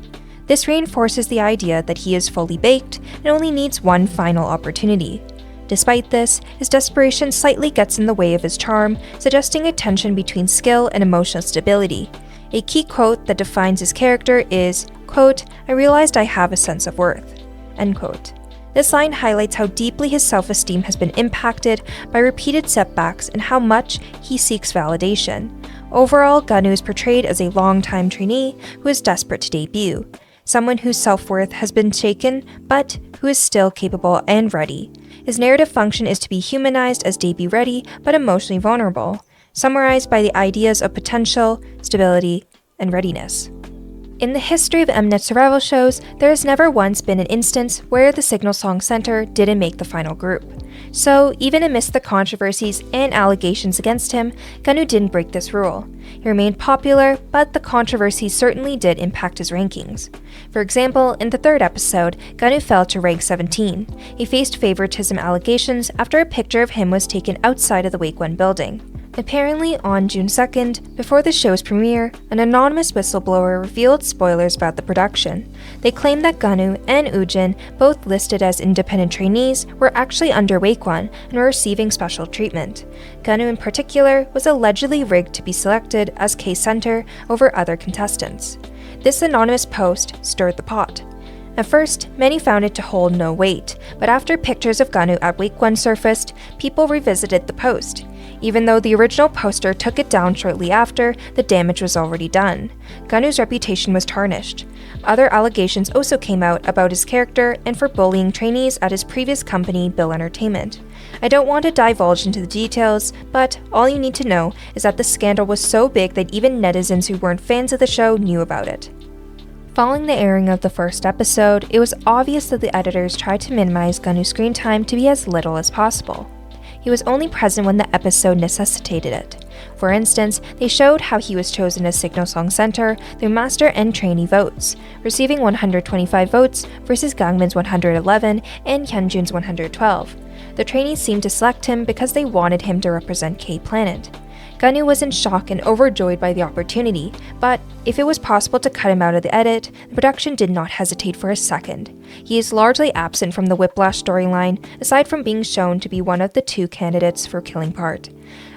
This reinforces the idea that he is fully baked and only needs one final opportunity. Despite this, his desperation slightly gets in the way of his charm, suggesting a tension between skill and emotional stability. A key quote that defines his character is, quote, "I realized I have a sense of worth," end quote. This line highlights how deeply his self-esteem has been impacted by repeated setbacks and how much he seeks validation. Overall, Geon Wu is portrayed as a long-time trainee who is desperate to debut. Someone whose self-worth has been shaken, but who is still capable and ready. His narrative function is to be humanized as debut-ready, but emotionally vulnerable, summarized by the ideas of potential, stability, and readiness. In the history of Mnet survival shows, there has never once been an instance where the Signal Song Center didn't make the final group. So, even amidst the controversies and allegations against him, Geon Wu didn't break this rule. He remained popular, but the controversy certainly did impact his rankings. For example, in the 3rd episode, Geon Wu fell to rank 17. He faced favoritism allegations after a picture of him was taken outside of the Wakewon building. Apparently, on June 2nd, before the show's premiere, an anonymous whistleblower revealed spoilers about the production. They claimed that Geonwoo and Woojin, both listed as independent trainees, were actually under Wakwon and were receiving special treatment. Geonwoo in particular was allegedly rigged to be selected as case center over other contestants. This anonymous post stirred the pot. At first, many found it to hold no weight, but after pictures of Geonwoo at Wakwon surfaced, people revisited the post. Even though the original poster took it down shortly after, the damage was already done. Geonwoo's reputation was tarnished. Other allegations also came out about his character and for bullying trainees at his previous company, Bill Entertainment. I don't want to divulge into the details, but all you need to know is that the scandal was so big that even netizens who weren't fans of the show knew about it. Following the airing of the first episode, it was obvious that the editors tried to minimize Geonwoo's screen time to be as little as possible. He was only present when the episode necessitated it. For instance, they showed how he was chosen as Signal Song Center through master and trainee votes, receiving 125 votes versus Kangmin's 111 and Hyunjun's 112. The trainees seemed to select him because they wanted him to represent K-Planet. Geonwoo was in shock and overjoyed by the opportunity, but if it was possible to cut him out of the edit, the production did not hesitate for a second. He is largely absent from the Whiplash storyline, aside from being shown to be one of the two candidates for killing part.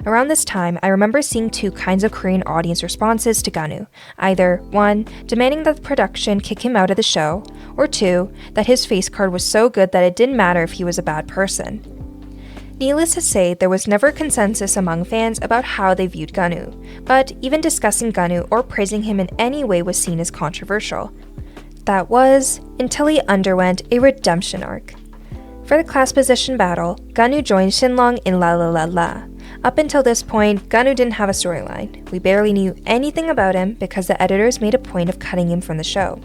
Around this time, I remember seeing two kinds of Korean audience responses to Geonwoo. Either 1. Demanding that the production kick him out of the show, or 2. That his face card was so good that it didn't matter if he was a bad person. Needless to say, there was never consensus among fans about how they viewed Geonwoo, but even discussing Geonwoo or praising him in any way was seen as controversial. That was, until he underwent a redemption arc. For the class position battle, Geonwoo joined Xinlong in La La La La. Up until this point, Geonwoo didn't have a storyline. We barely knew anything about him because the editors made a point of cutting him from the show.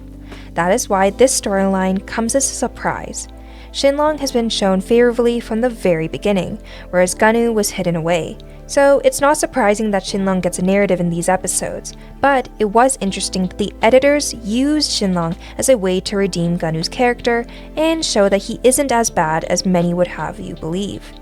That is why this storyline comes as a surprise. Xinlong has been shown favorably from the very beginning, whereas Geonwoo was hidden away. So it's not surprising that Xinlong gets a narrative in these episodes, but it was interesting that the editors used Xinlong as a way to redeem Geonwoo's character and show that he isn't as bad as many would have you believe.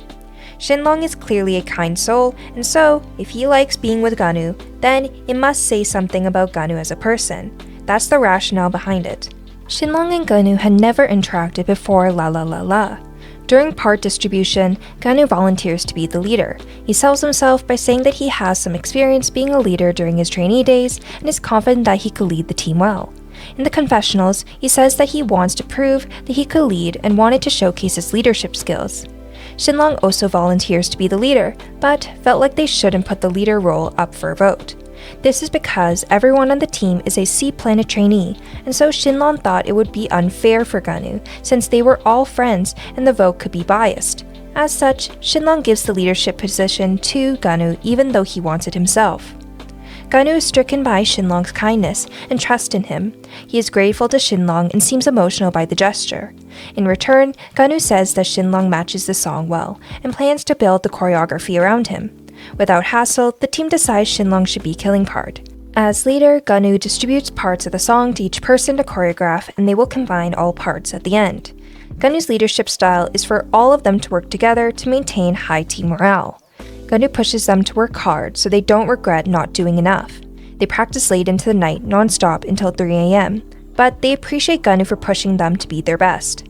Xinlong is clearly a kind soul, and so if he likes being with Geonwoo, then it must say something about Geonwoo as a person. That's the rationale behind it. Xinlong and Geonwoo had never interacted before La La La La. During part distribution, Geonwoo volunteers to be the leader. He sells himself by saying that he has some experience being a leader during his trainee days and is confident that he could lead the team well. In the confessionals, he says that he wants to prove that he could lead and wanted to showcase his leadership skills. Xinlong also volunteers to be the leader, but felt like they shouldn't put the leader role up for a vote. This is because everyone on the team is a C-Planet trainee, and so Xinlong thought it would be unfair for Geonwoo since they were all friends and the vote could be biased. As such, Xinlong gives the leadership position to Geonwoo even though he wants it himself. Geonwoo is stricken by Xinlong's kindness and trust in him. He is grateful to Xinlong and seems emotional by the gesture. In return, Geonwoo says that Xinlong matches the song well and plans to build the choreography around him. Without hassle, the team decides Xinlong should be killing part. As leader, Geonwoo distributes parts of the song to each person to choreograph, and they will combine all parts at the end. Geonwoo's leadership style is for all of them to work together to maintain high team morale. Geonwoo pushes them to work hard so they don't regret not doing enough. They practice late into the night non-stop until 3 a.m., but they appreciate Geonwoo for pushing them to be their best.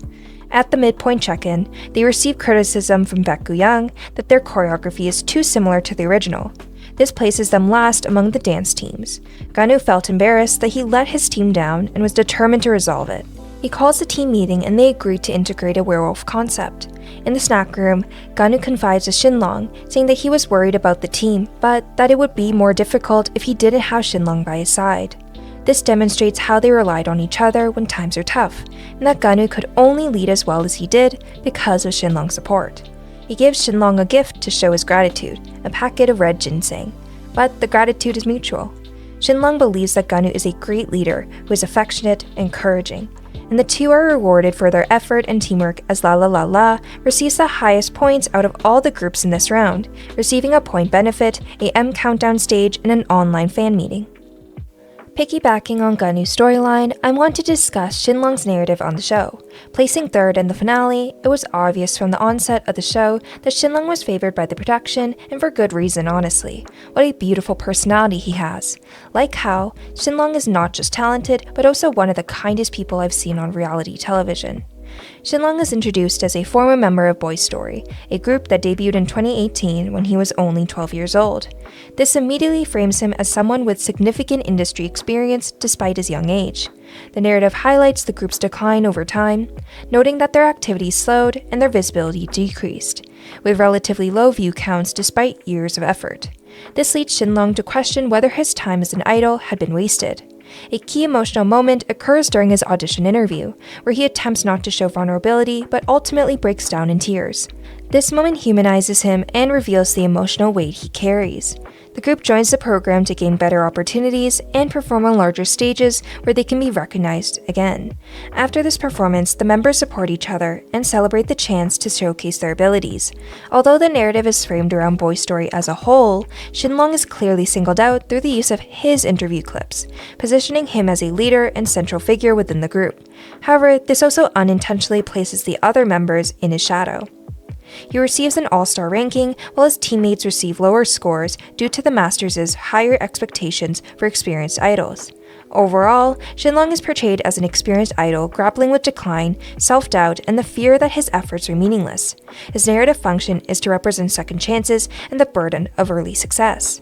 At the midpoint check-in, they receive criticism from Baek Gu-young that their choreography is too similar to the original. This places them last among the dance teams. Geonwoo felt embarrassed that he let his team down and was determined to resolve it. He calls the team meeting and they agree to integrate a werewolf concept. In the snack room, Geonwoo confides to Xinlong, saying that he was worried about the team, but that it would be more difficult if he didn't have Xinlong by his side. This demonstrates how they relied on each other when times are tough, and that Geonwoo could only lead as well as he did because of Xinlong's support. He gives Xinlong a gift to show his gratitude, a packet of red ginseng, but the gratitude is mutual. Xinlong believes that Geonwoo is a great leader who is affectionate and encouraging, and the two are rewarded for their effort and teamwork as La La La La receives the highest points out of all the groups in this round, receiving a point benefit, a M countdown stage, and an online fan meeting. Piggybacking on Geonwoo's storyline, I want to discuss Xinlong's narrative on the show. Placing third in the finale, it was obvious from the onset of the show that Xinlong was favored by the production, and for good reason, honestly. What a beautiful personality he has. Like how, Xinlong is not just talented, but also one of the kindest people I've seen on reality television. Xinlong is introduced as a former member of Boy Story, a group that debuted in 2018 when he was only 12 years old. This immediately frames him as someone with significant industry experience despite his young age. The narrative highlights the group's decline over time, noting that their activities slowed and their visibility decreased, with relatively low view counts despite years of effort. This leads Xinlong to question whether his time as an idol had been wasted. A key emotional moment occurs during his audition interview, where he attempts not to show vulnerability but ultimately breaks down in tears. This moment humanizes him and reveals the emotional weight he carries. The group joins the program to gain better opportunities and perform on larger stages where they can be recognized again. After this performance, the members support each other and celebrate the chance to showcase their abilities. Although the narrative is framed around Boy Story as a whole, Xinlong is clearly singled out through the use of his interview clips, positioning him as a leader and central figure within the group. However, this also unintentionally places the other members in his shadow. He receives an all-star ranking, while his teammates receive lower scores due to the Masters' higher expectations for experienced idols. Overall, Xinlong is portrayed as an experienced idol grappling with decline, self-doubt, and the fear that his efforts are meaningless. His narrative function is to represent second chances and the burden of early success.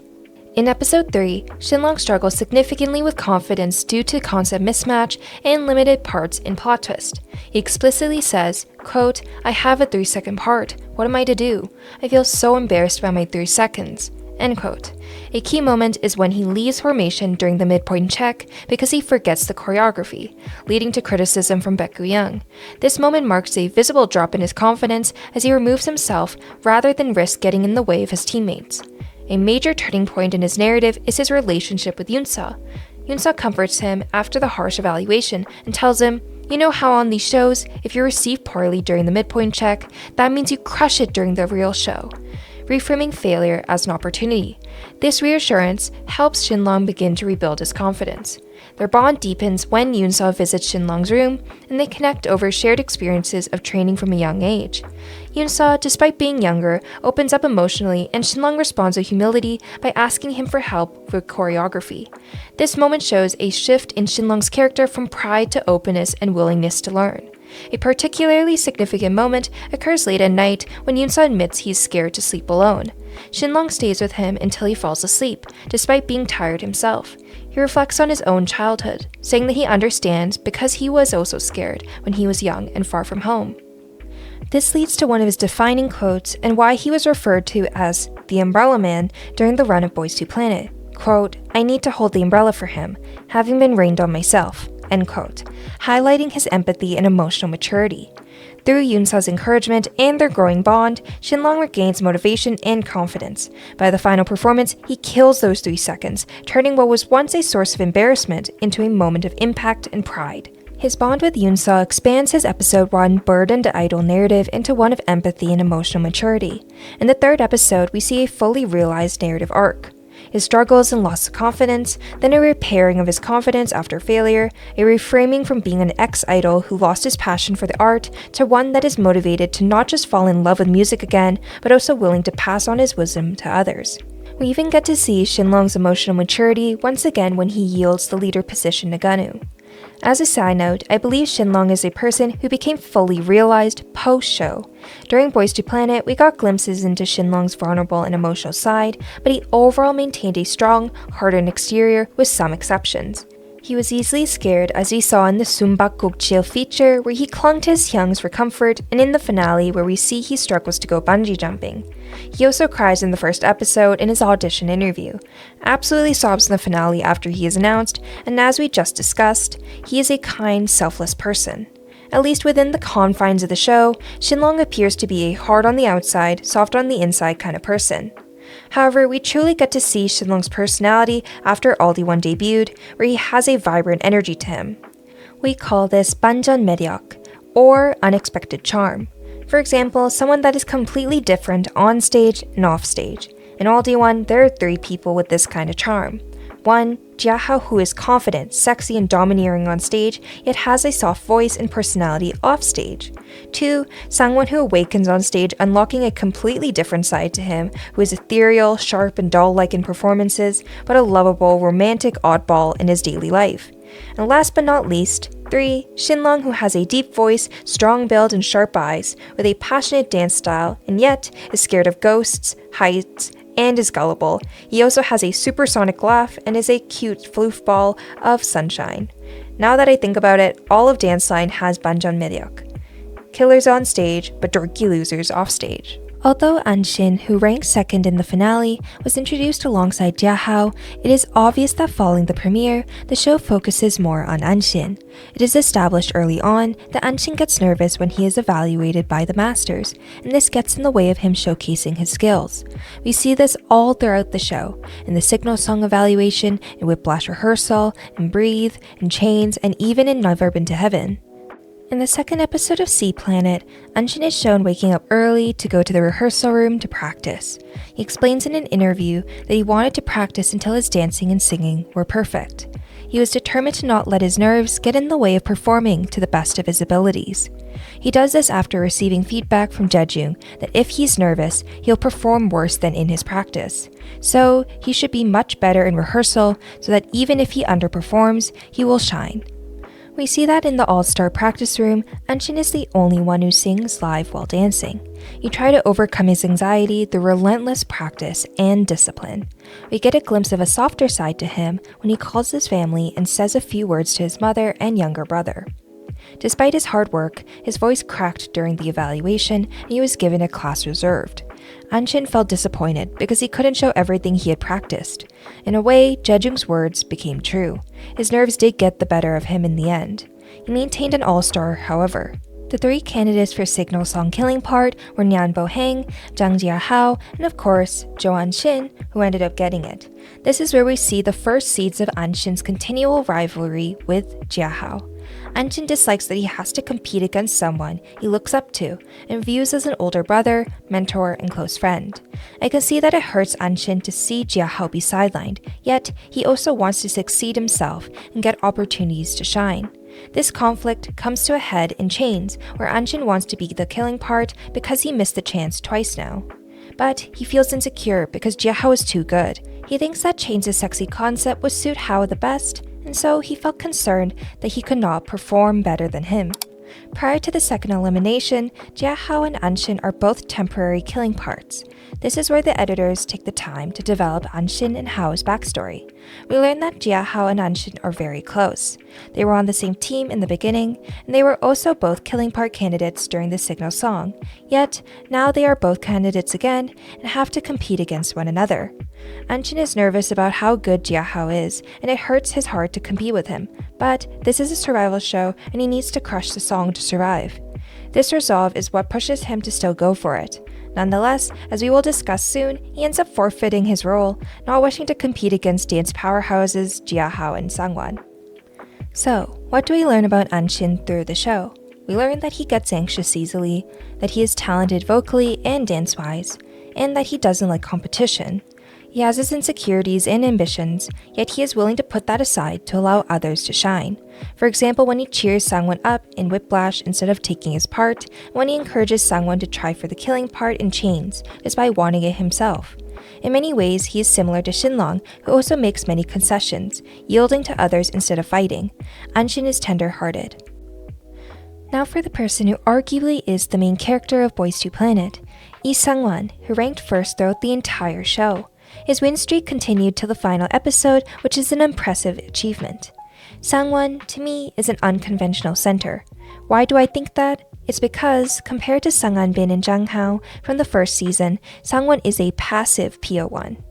In episode 3, Xinlong struggles significantly with confidence due to concept mismatch and limited parts in plot twist. He explicitly says, quote, "I have a 3-second part. What am I to do? I feel so embarrassed by my 3 seconds." End quote. A key moment is when he leaves formation during the midpoint check because he forgets the choreography, leading to criticism from Baek Young. This moment marks a visible drop in his confidence as he removes himself rather than risk getting in the way of his teammates. A major turning point in his narrative is his relationship with Jun-seo. Jun-seo comforts him after the harsh evaluation and tells him, "You know how on these shows, if you're received poorly during the midpoint check, that means you crush it during the real show," reframing failure as an opportunity. This reassurance helps Xinlong begin to rebuild his confidence. Their bond deepens when Jun-seo visits Xinlong's room, and they connect over shared experiences of training from a young age. Jun-seo, despite being younger, opens up emotionally, and Xinlong responds with humility by asking him for help with choreography. This moment shows a shift in Xinlong's character from pride to openness and willingness to learn. A particularly significant moment occurs late at night when Jun-seo admits he's scared to sleep alone. Xinlong stays with him until he falls asleep, despite being tired himself. He reflects on his own childhood, saying that he understands because he was also scared when he was young and far from home. This leads to one of his defining quotes and why he was referred to as the Umbrella Man during the run of Boys to Planet. Quote, "I need to hold the umbrella for him, having been rained on myself," end quote, highlighting his empathy and emotional maturity. Through Jun-seo's encouragement and their growing bond, Xinlong regains motivation and confidence. By the final performance, he kills those 3 seconds, turning what was once a source of embarrassment into a moment of impact and pride. His bond with Jun-seo expands his episode 1 burdened idol narrative into one of empathy and emotional maturity. In the 3rd episode, we see a fully realized narrative arc. His struggles and loss of confidence, then a repairing of his confidence after failure, a reframing from being an ex-idol who lost his passion for the art to one that is motivated to not just fall in love with music again, but also willing to pass on his wisdom to others. We even get to see Xinlong's emotional maturity once again when he yields the leader position to Geon Wu. As a side note, I believe Xinlong is a person who became fully realized post-show. During Boys to Planet, we got glimpses into Xinlong's vulnerable and emotional side, but he overall maintained a strong, hardened exterior with some exceptions. He was easily scared, as we saw in the Sumbak Gokchil feature where he clung to his hyungs for comfort, and in the finale where we see he struggles to go bungee jumping. He also cries in the 1st episode in his audition interview, absolutely sobs in the finale after he is announced, and as we just discussed, he is a kind, selfless person. At least within the confines of the show, Xinlong appears to be a hard on the outside, soft on the inside kind of person. However, we truly get to see Xinlong's personality after All D1 debuted, where he has a vibrant energy to him. We call this banjeon 매력, or unexpected charm. For example, someone that is completely different on stage and off stage. In All D1, there are 3 people with this kind of charm. 1. Jiahao, who is confident, sexy, and domineering on stage, yet has a soft voice and personality off stage. 2. Sangwon, who awakens on stage, unlocking a completely different side to him, who is ethereal, sharp, and doll-like in performances, but a lovable, romantic oddball in his daily life. And last but not least, 3. Xinlong, who has a deep voice, strong build, and sharp eyes, with a passionate dance style, and yet is scared of ghosts, heights, and is gullible. He also has a supersonic laugh and is a cute floof ball of sunshine. Now that I think about it, all of Dance Line has banjeon meryok. Killers on stage, but dorky losers off stage. Although Anxin, who ranked second in the finale, was introduced alongside Jiahao, it is obvious that following the premiere, the show focuses more on Anxin. It is established early on that Anxin gets nervous when he is evaluated by the masters, and this gets in the way of him showcasing his skills. We see this all throughout the show, in the signal song evaluation, in Whiplash rehearsal, in Breathe, in Chains, and even in Never Been to Heaven. In the second episode of Sea Planet, Anxin is shown waking up early to go to the rehearsal room to practice. He explains in an interview that he wanted to practice until his dancing and singing were perfect. He was determined to not let his nerves get in the way of performing to the best of his abilities. He does this after receiving feedback from Jejung that if he's nervous, he'll perform worse than in his practice. So he should be much better in rehearsal so that even if he underperforms, he will shine. We see that in the all-star practice room, Anxin is the only one who sings live while dancing. He tried to overcome his anxiety through relentless practice and discipline. We get a glimpse of a softer side to him when he calls his family and says a few words to his mother and younger brother. Despite his hard work, his voice cracked during the evaluation and he was given a class reserved. Anxin felt disappointed because he couldn't show everything he had practiced. In a way, Jejung's words became true. His nerves did get the better of him in the end. He maintained an all-star, however. The 3 candidates for signal song killing part were Nyan Bo-heng, Zhang Jiahao, and of course, Zhou Anxin, who ended up getting it. This is where we see the first seeds of Anxin's continual rivalry with Jiahao. Anxin dislikes that he has to compete against someone he looks up to and views as an older brother, mentor, and close friend. I can see that it hurts Anxin to see Jiahao be sidelined, yet he also wants to succeed himself and get opportunities to shine. This conflict comes to a head in Chains, where Anxin wants to be the killing part because he missed the chance twice now. But he feels insecure because Jiahao is too good. He thinks that Chains' sexy concept would suit Hao the best, and so he felt concerned that he could not perform better than him. Prior to the second elimination, Jiahao and Anxin are both temporary killing parts. This is where the editors take the time to develop Anxin and Hao's backstory. We learn that Jiahao and Anxin are very close. They were on the same team in the beginning, and they were also both killing part candidates during the signal song. Yet, now they are both candidates again and have to compete against one another. Anxin is nervous about how good Jiahao is, and it hurts his heart to compete with him, but this is a survival show and he needs to crush the song to survive. This resolve is what pushes him to still go for it. Nonetheless, as we will discuss soon, he ends up forfeiting his role, not wishing to compete against dance powerhouses Jiahao and Sangwon. So, what do we learn about Anxin through the show? We learn that he gets anxious easily, that he is talented vocally and dance-wise, and that he doesn't like competition. He has his insecurities and ambitions, yet he is willing to put that aside to allow others to shine. For example, when he cheers Sangwon up in Whiplash instead of taking his part, and when he encourages Sangwon to try for the killing part in Chains, despite wanting it himself. In many ways, he is similar to Xinlong, who also makes many concessions, yielding to others instead of fighting. Anxin is tender-hearted. Now for the person who arguably is the main character of Boys to Planet, Lee Sang-won, who ranked first throughout the entire show. His win streak continued till the final episode, which is an impressive achievement. Sangwon, to me, is an unconventional center. Why do I think that? It's because, compared to Sang Bin and Zhang Jiahao from the first season, Sangwon is a passive PO1.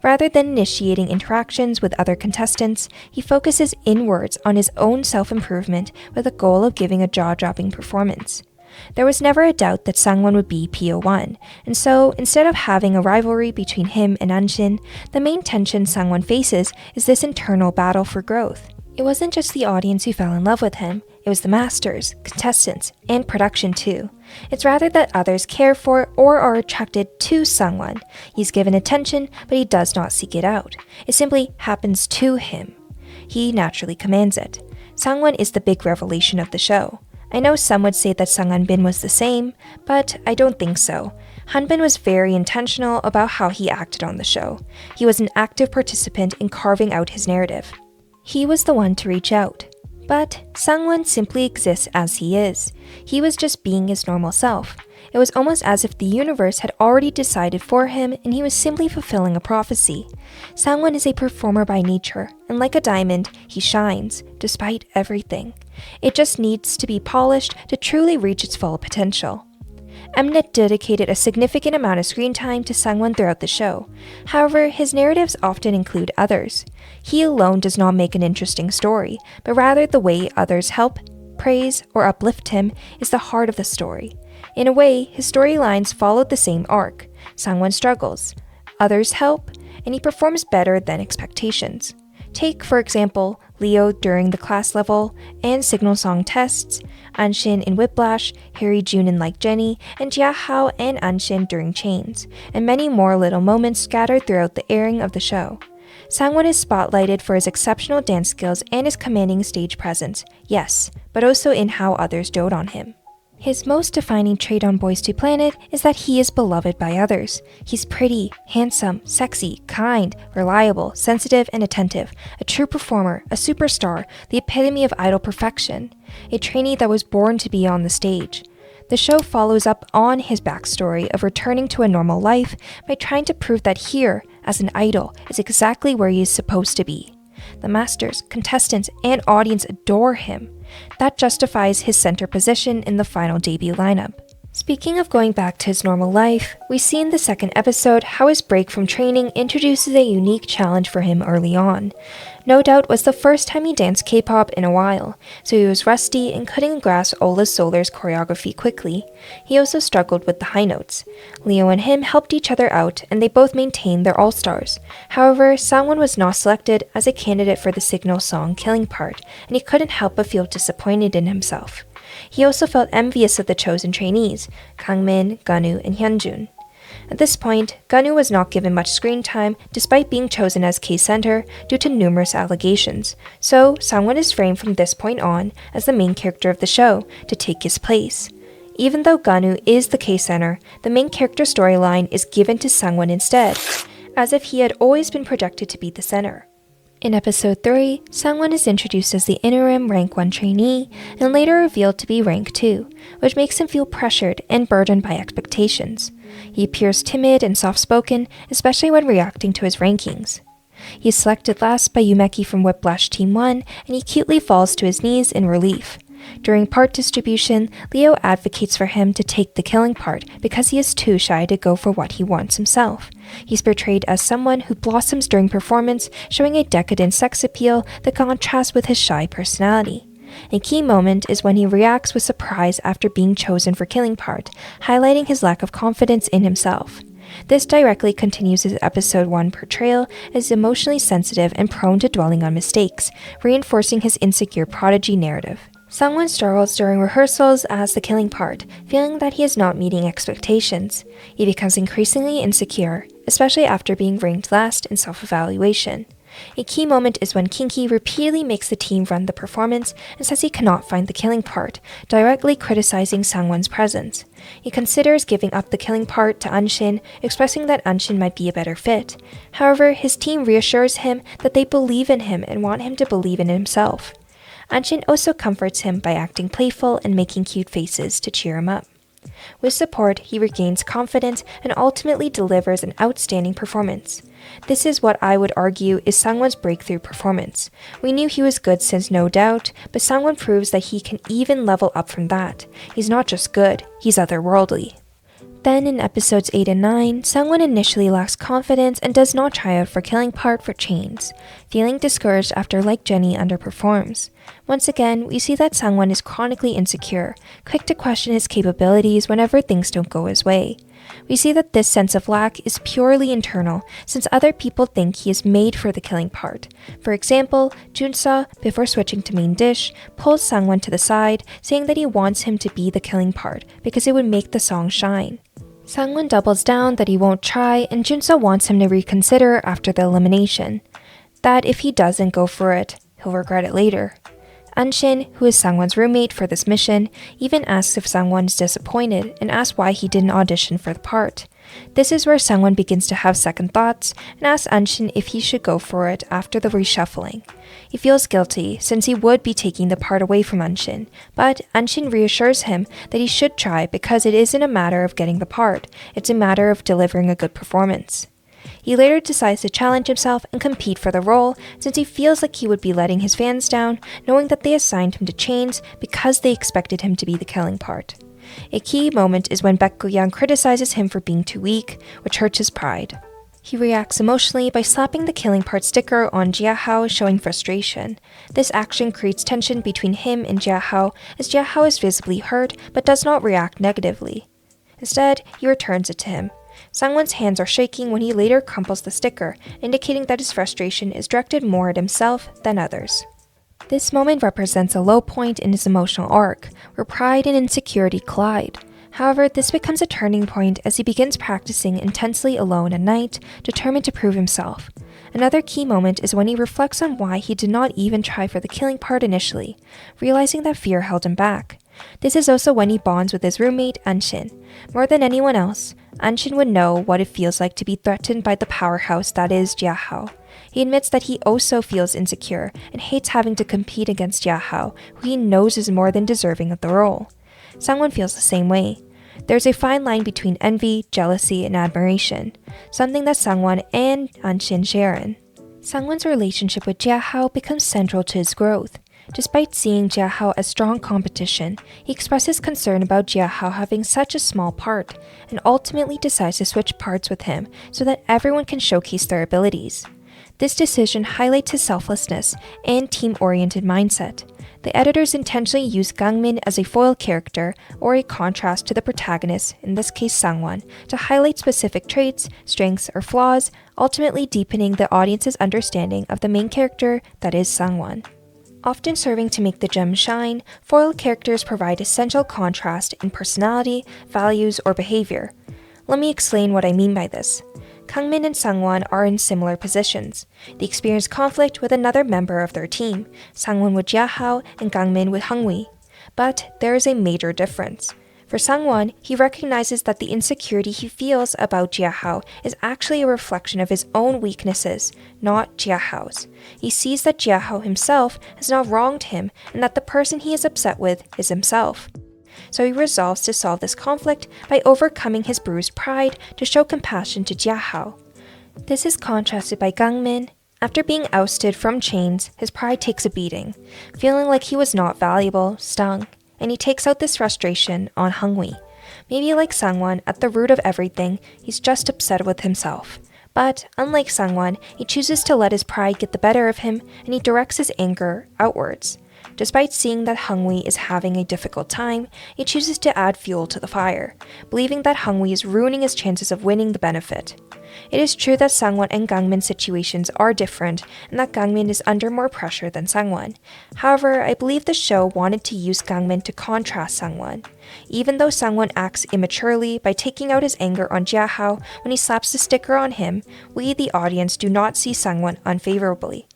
Rather than initiating interactions with other contestants, he focuses inwards on his own self-improvement with the goal of giving a jaw-dropping performance. There was never a doubt that Sangwon would be PO1, and so instead of having a rivalry between him and Anxin, the main tension Sangwon faces is this internal battle for growth. It wasn't just the audience who fell in love with him, It was the masters, contestants, and production too. It's rather that others care for or are attracted to Sangwon. He's given attention, but he does not seek it out. It simply happens to him. He naturally commands it. Sangwon is the big revelation of the show. I know some would say that Sang Hanbin was the same, but I don't think so. Hanbin was very intentional about how he acted on the show. He was an active participant in carving out his narrative. He was the one to reach out. But Sangwon simply exists as he is. He was just being his normal self. It was almost as if the universe had already decided for him and he was simply fulfilling a prophecy. Sangwon is a performer by nature, and like a diamond, he shines, despite everything. It just needs to be polished to truly reach its full potential. Mnet dedicated a significant amount of screen time to Sangwon throughout the show. However, his narratives often include others. He alone does not make an interesting story, but rather the way others help, praise, or uplift him is the heart of the story. In a way, his storylines followed the same arc. Sangwon struggles, others help, and he performs better than expectations. Take, for example, Leo during the class level and signal song tests, Anxin in Whiplash, Harry Jun in Like Jenny, and Jiahao and Anxin during Chains, and many more little moments scattered throughout the airing of the show. Sangwon is spotlighted for his exceptional dance skills and his commanding stage presence, yes, but also in how others dote on him. His most defining trait on Boys to Planet is that he is beloved by others. He's pretty, handsome, sexy, kind, reliable, sensitive, and attentive, a true performer, a superstar, the epitome of idol perfection, a trainee that was born to be on the stage. The show follows up on his backstory of returning to a normal life by trying to prove that here, as an idol, is exactly where he is supposed to be. The masters, contestants, and audience adore him. That justifies his center position in the final debut lineup. Speaking of going back to his normal life, we see in the second episode how his break from training introduces a unique challenge for him early on. No doubt was the first time he danced K-pop in a while, so he was rusty and couldn't grasp Ola Solar's choreography quickly. He also struggled with the high notes. Leo and him helped each other out and they both maintained their all-stars. However, Sangwon was not selected as a candidate for the signal song Killing part, and he couldn't help but feel disappointed in himself. He also felt envious of the chosen trainees, KANGMIN, Geonwoo, and Hyunjun. At this point, Geonwoo was not given much screen time despite being chosen as K-center due to numerous allegations, so Sangwon is framed from this point on as the main character of the show to take his place. Even though Geonwoo is the K-center, the main character storyline is given to Sangwon instead, as if he had always been projected to be the center. In episode 3, Sangwon is introduced as the interim rank 1 trainee and later revealed to be rank 2, which makes him feel pressured and burdened by expectations. He appears timid and soft-spoken, especially when reacting to his rankings. He is selected last by Yumeki from Whiplash Team 1, and he cutely falls to his knees in relief. During part distribution, Leo advocates for him to take the killing part because he is too shy to go for what he wants himself. He's portrayed as someone who blossoms during performance, showing a decadent sex appeal that contrasts with his shy personality. A key moment is when he reacts with surprise after being chosen for killing part, highlighting his lack of confidence in himself. This directly continues his episode 1 portrayal as emotionally sensitive and prone to dwelling on mistakes, reinforcing his insecure prodigy narrative. Sangwon struggles during rehearsals as the killing part, feeling that he is not meeting expectations. He becomes increasingly insecure, especially after being ranked last in self-evaluation. A key moment is when Kinki repeatedly makes the team run the performance and says he cannot find the killing part, directly criticizing Sangwon's presence. He considers giving up the killing part to Anxin, expressing that Anxin might be a better fit. However, his team reassures him that they believe in him and want him to believe in himself. Anxin also comforts him by acting playful and making cute faces to cheer him up. With support, he regains confidence and ultimately delivers an outstanding performance. This is what I would argue is Sangwon's breakthrough performance. We knew he was good since No Doubt, but Sangwon proves that he can even level up from that. He's not just good, he's otherworldly. Then in episodes 8 and 9, Sangwon initially lacks confidence and does not try out for killing part for Chains, feeling discouraged after Like Jenny underperforms. Once again, we see that Sangwon is chronically insecure, quick to question his capabilities whenever things don't go his way. We see that this sense of lack is purely internal, since other people think he is made for the killing part. For example, Jun-seo, before switching to main dish, pulls Sangwon to the side, saying that he wants him to be the killing part because it would make the song shine. Sangwon doubles down that he won't try, and Jun-seo wants him to reconsider after the elimination. That if he doesn't go for it, he'll regret it later. Anxin, who is Sangwon's roommate for this mission, even asks if Sangwon is disappointed and asks why he didn't audition for the part. This is where Sangwon begins to have second thoughts and asks Anxin if he should go for it after the reshuffling. He feels guilty since he would be taking the part away from Anxin, but Anxin reassures him that he should try because it isn't a matter of getting the part, it's a matter of delivering a good performance. He later decides to challenge himself and compete for the role since he feels like he would be letting his fans down, knowing that they assigned him to chains because they expected him to be the killing part. A key moment is when Baek Gu-young criticizes him for being too weak, which hurts his pride. He reacts emotionally by slapping the killing part sticker on Jiahao, showing frustration. This action creates tension between him and Jiahao, as Jiahao is visibly hurt but does not react negatively. Instead, he returns it to him. Sangwon's hands are shaking when he later crumples the sticker, indicating that his frustration is directed more at himself than others. This moment represents a low point in his emotional arc, where pride and insecurity collide. However, this becomes a turning point as he begins practicing intensely alone at night, determined to prove himself. Another key moment is when he reflects on why he did not even try for the killing part initially, realizing that fear held him back. This is also when he bonds with his roommate, Anxin. More than anyone else, Anxin would know what it feels like to be threatened by the powerhouse that is Jiahao. He admits that he also feels insecure and hates having to compete against Jiahao, who he knows is more than deserving of the role. Sangwon feels the same way. There's a fine line between envy, jealousy, and admiration, something that Sangwon and Anxin share. Sangwon's relationship with Jiahao becomes central to his growth. Despite seeing Jiahao as strong competition, he expresses concern about Jiahao having such a small part, and ultimately decides to switch parts with him so that everyone can showcase their abilities. This decision highlights his selflessness and team-oriented mindset. The editors intentionally use KANGMIN as a foil character or a contrast to the protagonist, in this case Sangwon, to highlight specific traits, strengths, or flaws, ultimately deepening the audience's understanding of the main character that is Sangwon. Often serving to make the gem shine, foil characters provide essential contrast in personality, values, or behavior. Let me explain what I mean by this. KANGMIN and Sangwon are in similar positions. They experience conflict with another member of their team, Sangwon with Jiahao and KANGMIN with Hungwi. But there is a major difference. For Sangwon, he recognizes that the insecurity he feels about Jiahao is actually a reflection of his own weaknesses, not Jiahao's. He sees that Jiahao himself has not wronged him and that the person he is upset with is himself. So he resolves to solve this conflict by overcoming his bruised pride to show compassion to Jiahao. This is contrasted by KANGMIN. After being ousted from chains, his pride takes a beating, feeling like he was not valuable, stung, and he takes out this frustration on Hungwi. Maybe like Sangwon, at the root of everything, he's just upset with himself. But, unlike Sangwon, he chooses to let his pride get the better of him, and he directs his anger outwards. Despite seeing that Hungwi is having a difficult time, he chooses to add fuel to the fire, believing that Hungwi is ruining his chances of winning the benefit. It is true that Sangwon and KANGMIN situations are different and that KANGMIN is under more pressure than Sangwon. However, I believe the show wanted to use KANGMIN to contrast Sangwon. Even though Sangwon acts immaturely by taking out his anger on Jiahao when he slaps the sticker on him, we, the audience, do not see Sangwon unfavorably.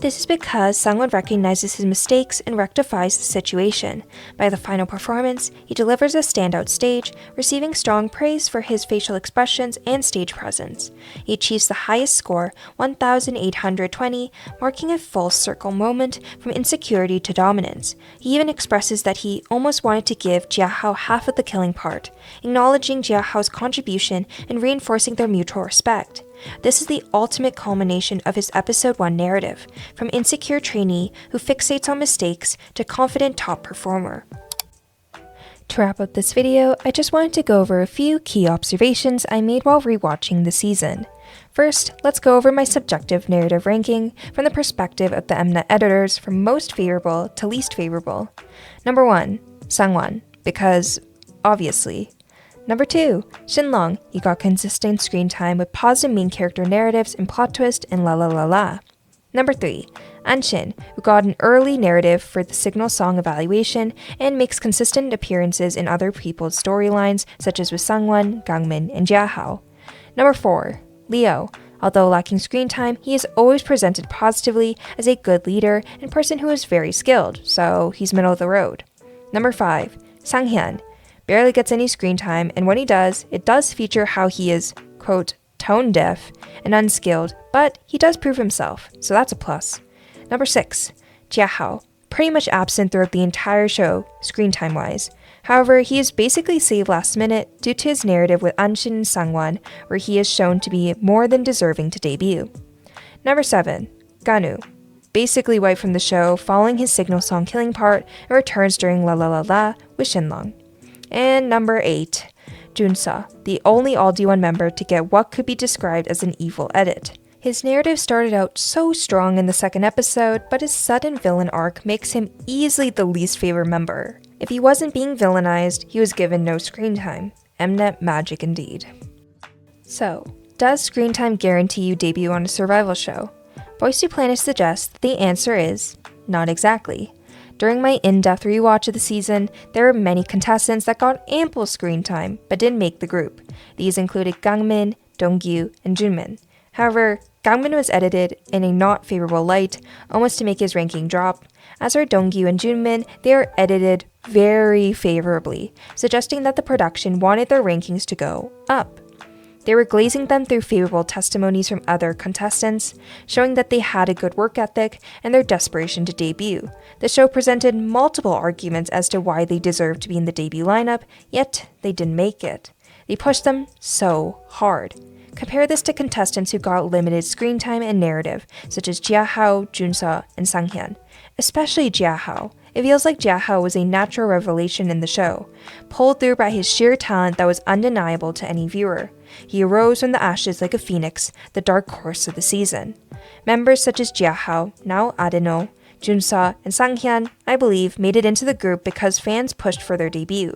This is because Sangwon recognizes his mistakes and rectifies the situation. By the final performance, he delivers a standout stage, receiving strong praise for his facial expressions and stage presence. He achieves the highest score, 1,820, marking a full circle moment from insecurity to dominance. He even expresses that he almost wanted to give Jiahao half of the killing part, acknowledging Jiahao's contribution and reinforcing their mutual respect. This is the ultimate culmination of his episode 1 narrative, from insecure trainee who fixates on mistakes to confident top performer. To wrap up this video, I just wanted to go over a few key observations I made while rewatching the season. First, let's go over my subjective narrative ranking from the perspective of the Mnet editors from most favorable to least favorable. Number 1, Sangwon, because obviously. Number 2, Xinlong. He got consistent screen time with positive main character narratives and plot twist and la la la la. Number 3, Anxin, who got an early narrative for the Signal Song evaluation and makes consistent appearances in other people's storylines such as with Sangwon, KANGMIN, and Jiahao. Number 4, Leo. Although lacking screen time, he is always presented positively as a good leader and person who is very skilled, so he's middle of the road. Number 5, SANGHYEON. Barely gets any screen time, and when he does, it does feature how he is, quote, tone deaf and unskilled, but he does prove himself, so that's a plus. Number 6, Jiahao. Pretty much absent throughout the entire show, screen time wise. However, he is basically saved last minute due to his narrative with Anxin and Sangwon, where he is shown to be more than deserving to debut. Number 7, Geonwoo. Basically wiped from the show following his Signal Song killing part and returns during La La La La with Xinlong. And number 8, Jun-seo, the only All D1 member to get what could be described as an evil edit. His narrative started out so strong in the second episode, but his sudden villain arc makes him easily the least favorite member. If he wasn't being villainized, he was given no screen time. Mnet magic indeed. So, does screen time guarantee you debut on a survival show? Boys to Planet suggests that the answer is not exactly. During my in-depth rewatch of the season, there were many contestants that got ample screen time but didn't make the group. These included KANGMIN, Dongyu, and Junmin. However, KANGMIN was edited in a not favorable light, almost to make his ranking drop. As are Dongyu and Junmin, they are edited very favorably, suggesting that the production wanted their rankings to go up. They were glazing them through favorable testimonies from other contestants, showing that they had a good work ethic and their desperation to debut. The show presented multiple arguments as to why they deserved to be in the debut lineup, yet they didn't make it. They pushed them so hard. Compare this to contestants who got limited screen time and narrative, such as Jiahao, Jun-seo, and SANGHYEON. Especially Jiahao. It feels like Jiahao was a natural revelation in the show, pulled through by his sheer talent that was undeniable to any viewer. He arose from the ashes like a phoenix, the dark horse of the season. Members such as Jiahao, now Adeno, Jun-seo, and SANGHYEON, I believe, made it into the group because fans pushed for their debut,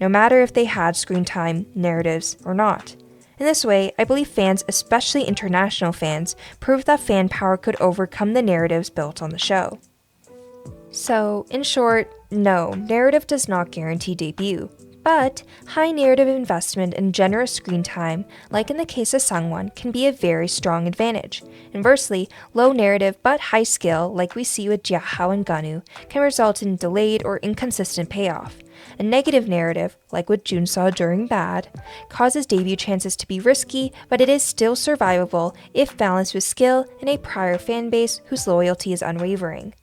no matter if they had screen time, narratives, or not. In this way, I believe fans, especially international fans, proved that fan power could overcome the narratives built on the show. So, in short, no, narrative does not guarantee debut. But high narrative investment and generous screen time, like in the case of Sangwon, can be a very strong advantage. Inversely, low narrative but high skill, like we see with Jiahao and Geonwoo, can result in delayed or inconsistent payoff. A negative narrative, like with Jun-seo during Bad, causes debut chances to be risky, but it is still survivable if balanced with skill and a prior fanbase whose loyalty is unwavering.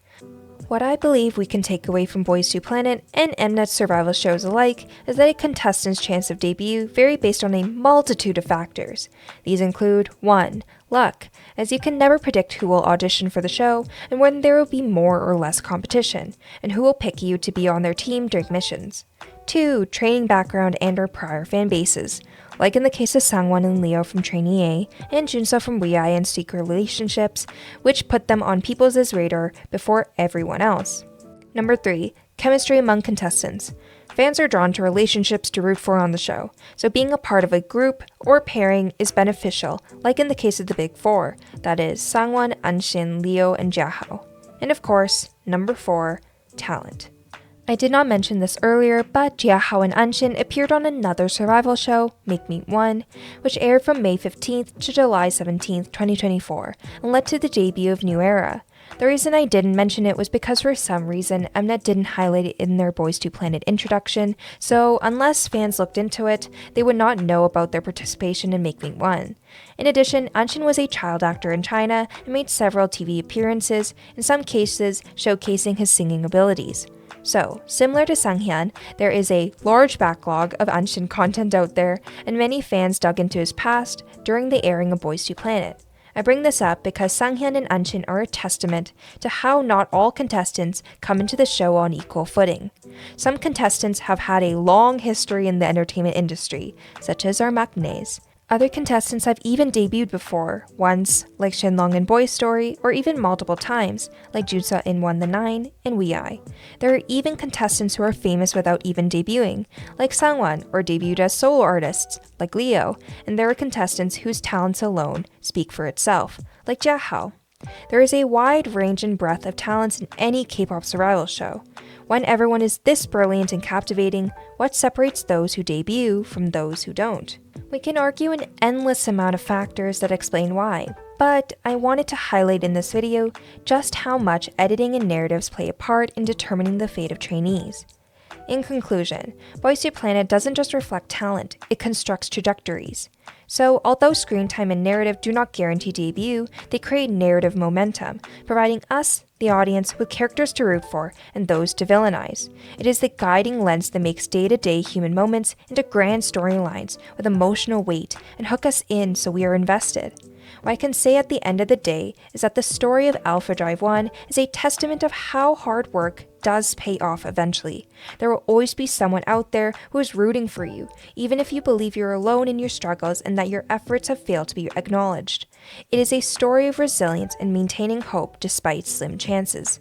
What I believe we can take away from Boys to Planet and Mnet survival shows alike is that a contestant's chance of debut vary based on a multitude of factors. These include 1. Luck, as you can never predict who will audition for the show and when there will be more or less competition, and who will pick you to be on their team during missions. 2. Training background and/or prior fan bases, like in the case of Sangwon and Leo from Trainee A, and Junseo from WeI and Secret Relationships, which put them on people's radar before everyone else. Number 3. Chemistry among contestants. Fans are drawn to relationships to root for on the show, so being a part of a group or pairing is beneficial, like in the case of the Big Four, that is, Sangwon, Anxin, Leo, and Jiahao. And of course, number 4, talent. I did not mention this earlier, but Jiahao and Anxin appeared on another survival show, Make Meet 1, which aired from May 15th to July 17th, 2024, and led to the debut of New Era. The reason I didn't mention it was because for some reason Mnet didn't highlight it in their Boys to Planet introduction, so unless fans looked into it, they would not know about their participation in Make Meet 1. In addition, Anxin was a child actor in China and made several TV appearances, in some cases showcasing his singing abilities. So, similar to SANGHYEON, there is a large backlog of Anxin content out there, and many fans dug into his past during the airing of Boys to Planet. I bring this up because SANGHYEON and Anxin are a testament to how not all contestants come into the show on equal footing. Some contestants have had a long history in the entertainment industry, such as our maknaes. Other contestants have even debuted before, once, like Xinlong in Boy Story, or even multiple times, like Junseo in Won the Nine and WeI. There are even contestants who are famous without even debuting, like SANGWON, or debuted as solo artists, like Leo, and there are contestants whose talents alone speak for itself, like Jiahao. There is a wide range and breadth of talents in any K-pop survival show. When everyone is this brilliant and captivating, what separates those who debut from those who don't? We can argue an endless amount of factors that explain why, but I wanted to highlight in this video just how much editing and narratives play a part in determining the fate of trainees. In conclusion, Boys to Planet doesn't just reflect talent, it constructs trajectories. So, although screen time and narrative do not guarantee debut, they create narrative momentum, providing us, the audience, with characters to root for and those to villainize. It is the guiding lens that makes day-to-day human moments into grand storylines with emotional weight and hook us in so we are invested. What I can say at the end of the day is that the story of Alpha Drive 1 is a testament of how hard work does pay off eventually. There will always be someone out there who is rooting for you, even if you believe you're alone in your struggles and that your efforts have failed to be acknowledged. It is a story of resilience and maintaining hope despite slim chances.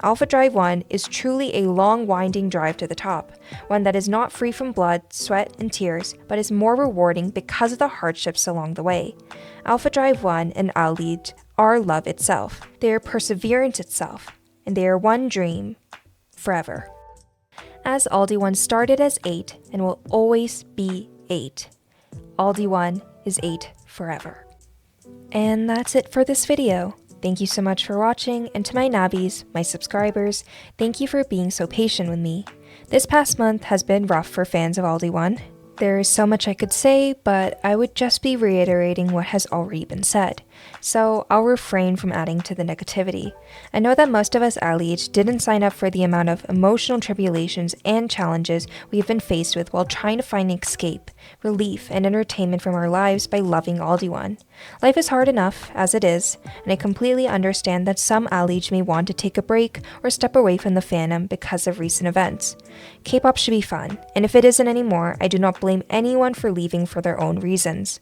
Alpha Drive 1 is truly a long, winding drive to the top, one that is not free from blood, sweat, and tears, but is more rewarding because of the hardships along the way. Alpha Drive 1 and LIYU are love itself. They are perseverance itself, and they are one dream forever. As Aldi1 started as 8 and will always be 8. Aldi1 is 8 forever. And that's it for this video. Thank you so much for watching, and to my nabbies, my subscribers, thank you for being so patient with me. This past month has been rough for fans of Aldi1. There is so much I could say, but I would just be reiterating what has already been said, so I'll refrain from adding to the negativity. I know that most of us LIYU didn't sign up for the amount of emotional tribulations and challenges we have been faced with while trying to find escape, relief, and entertainment from our lives by loving Aldi1. Life is hard enough as it is, and I completely understand that some LIYU may want to take a break or step away from the fandom because of recent events. K-pop should be fun, and if it isn't anymore, I do not blame anyone for leaving for their own reasons.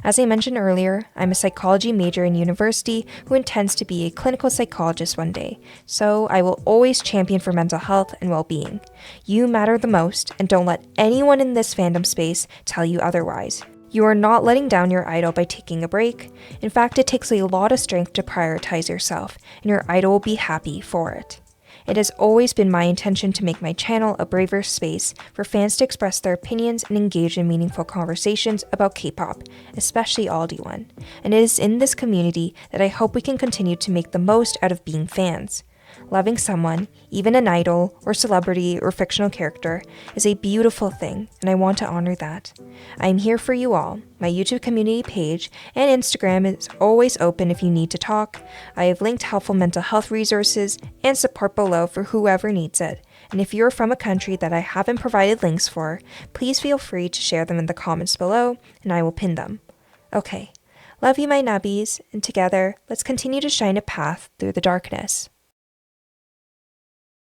As I mentioned earlier, I'm a psychology major in university who intends to be a clinical psychologist one day, so I will always champion for mental health and well-being. You matter the most, and don't let anyone in this fandom space tell you otherwise. You are not letting down your idol by taking a break. In fact, it takes a lot of strength to prioritize yourself, and your idol will be happy for it. It has always been my intention to make my channel a braver space for fans to express their opinions and engage in meaningful conversations about K-pop, especially Aldi1. And it is in this community that I hope we can continue to make the most out of being fans. Loving someone, even an idol or celebrity or fictional character, is a beautiful thing, and I want to honor that. I am here for you all. My YouTube community page and Instagram is always open if you need to talk. I have linked helpful mental health resources and support below for whoever needs it. And if you're from a country that I haven't provided links for, please feel free to share them in the comments below, and I will pin them. Okay, love you my nubbies, and together, let's continue to shine a path through the darkness.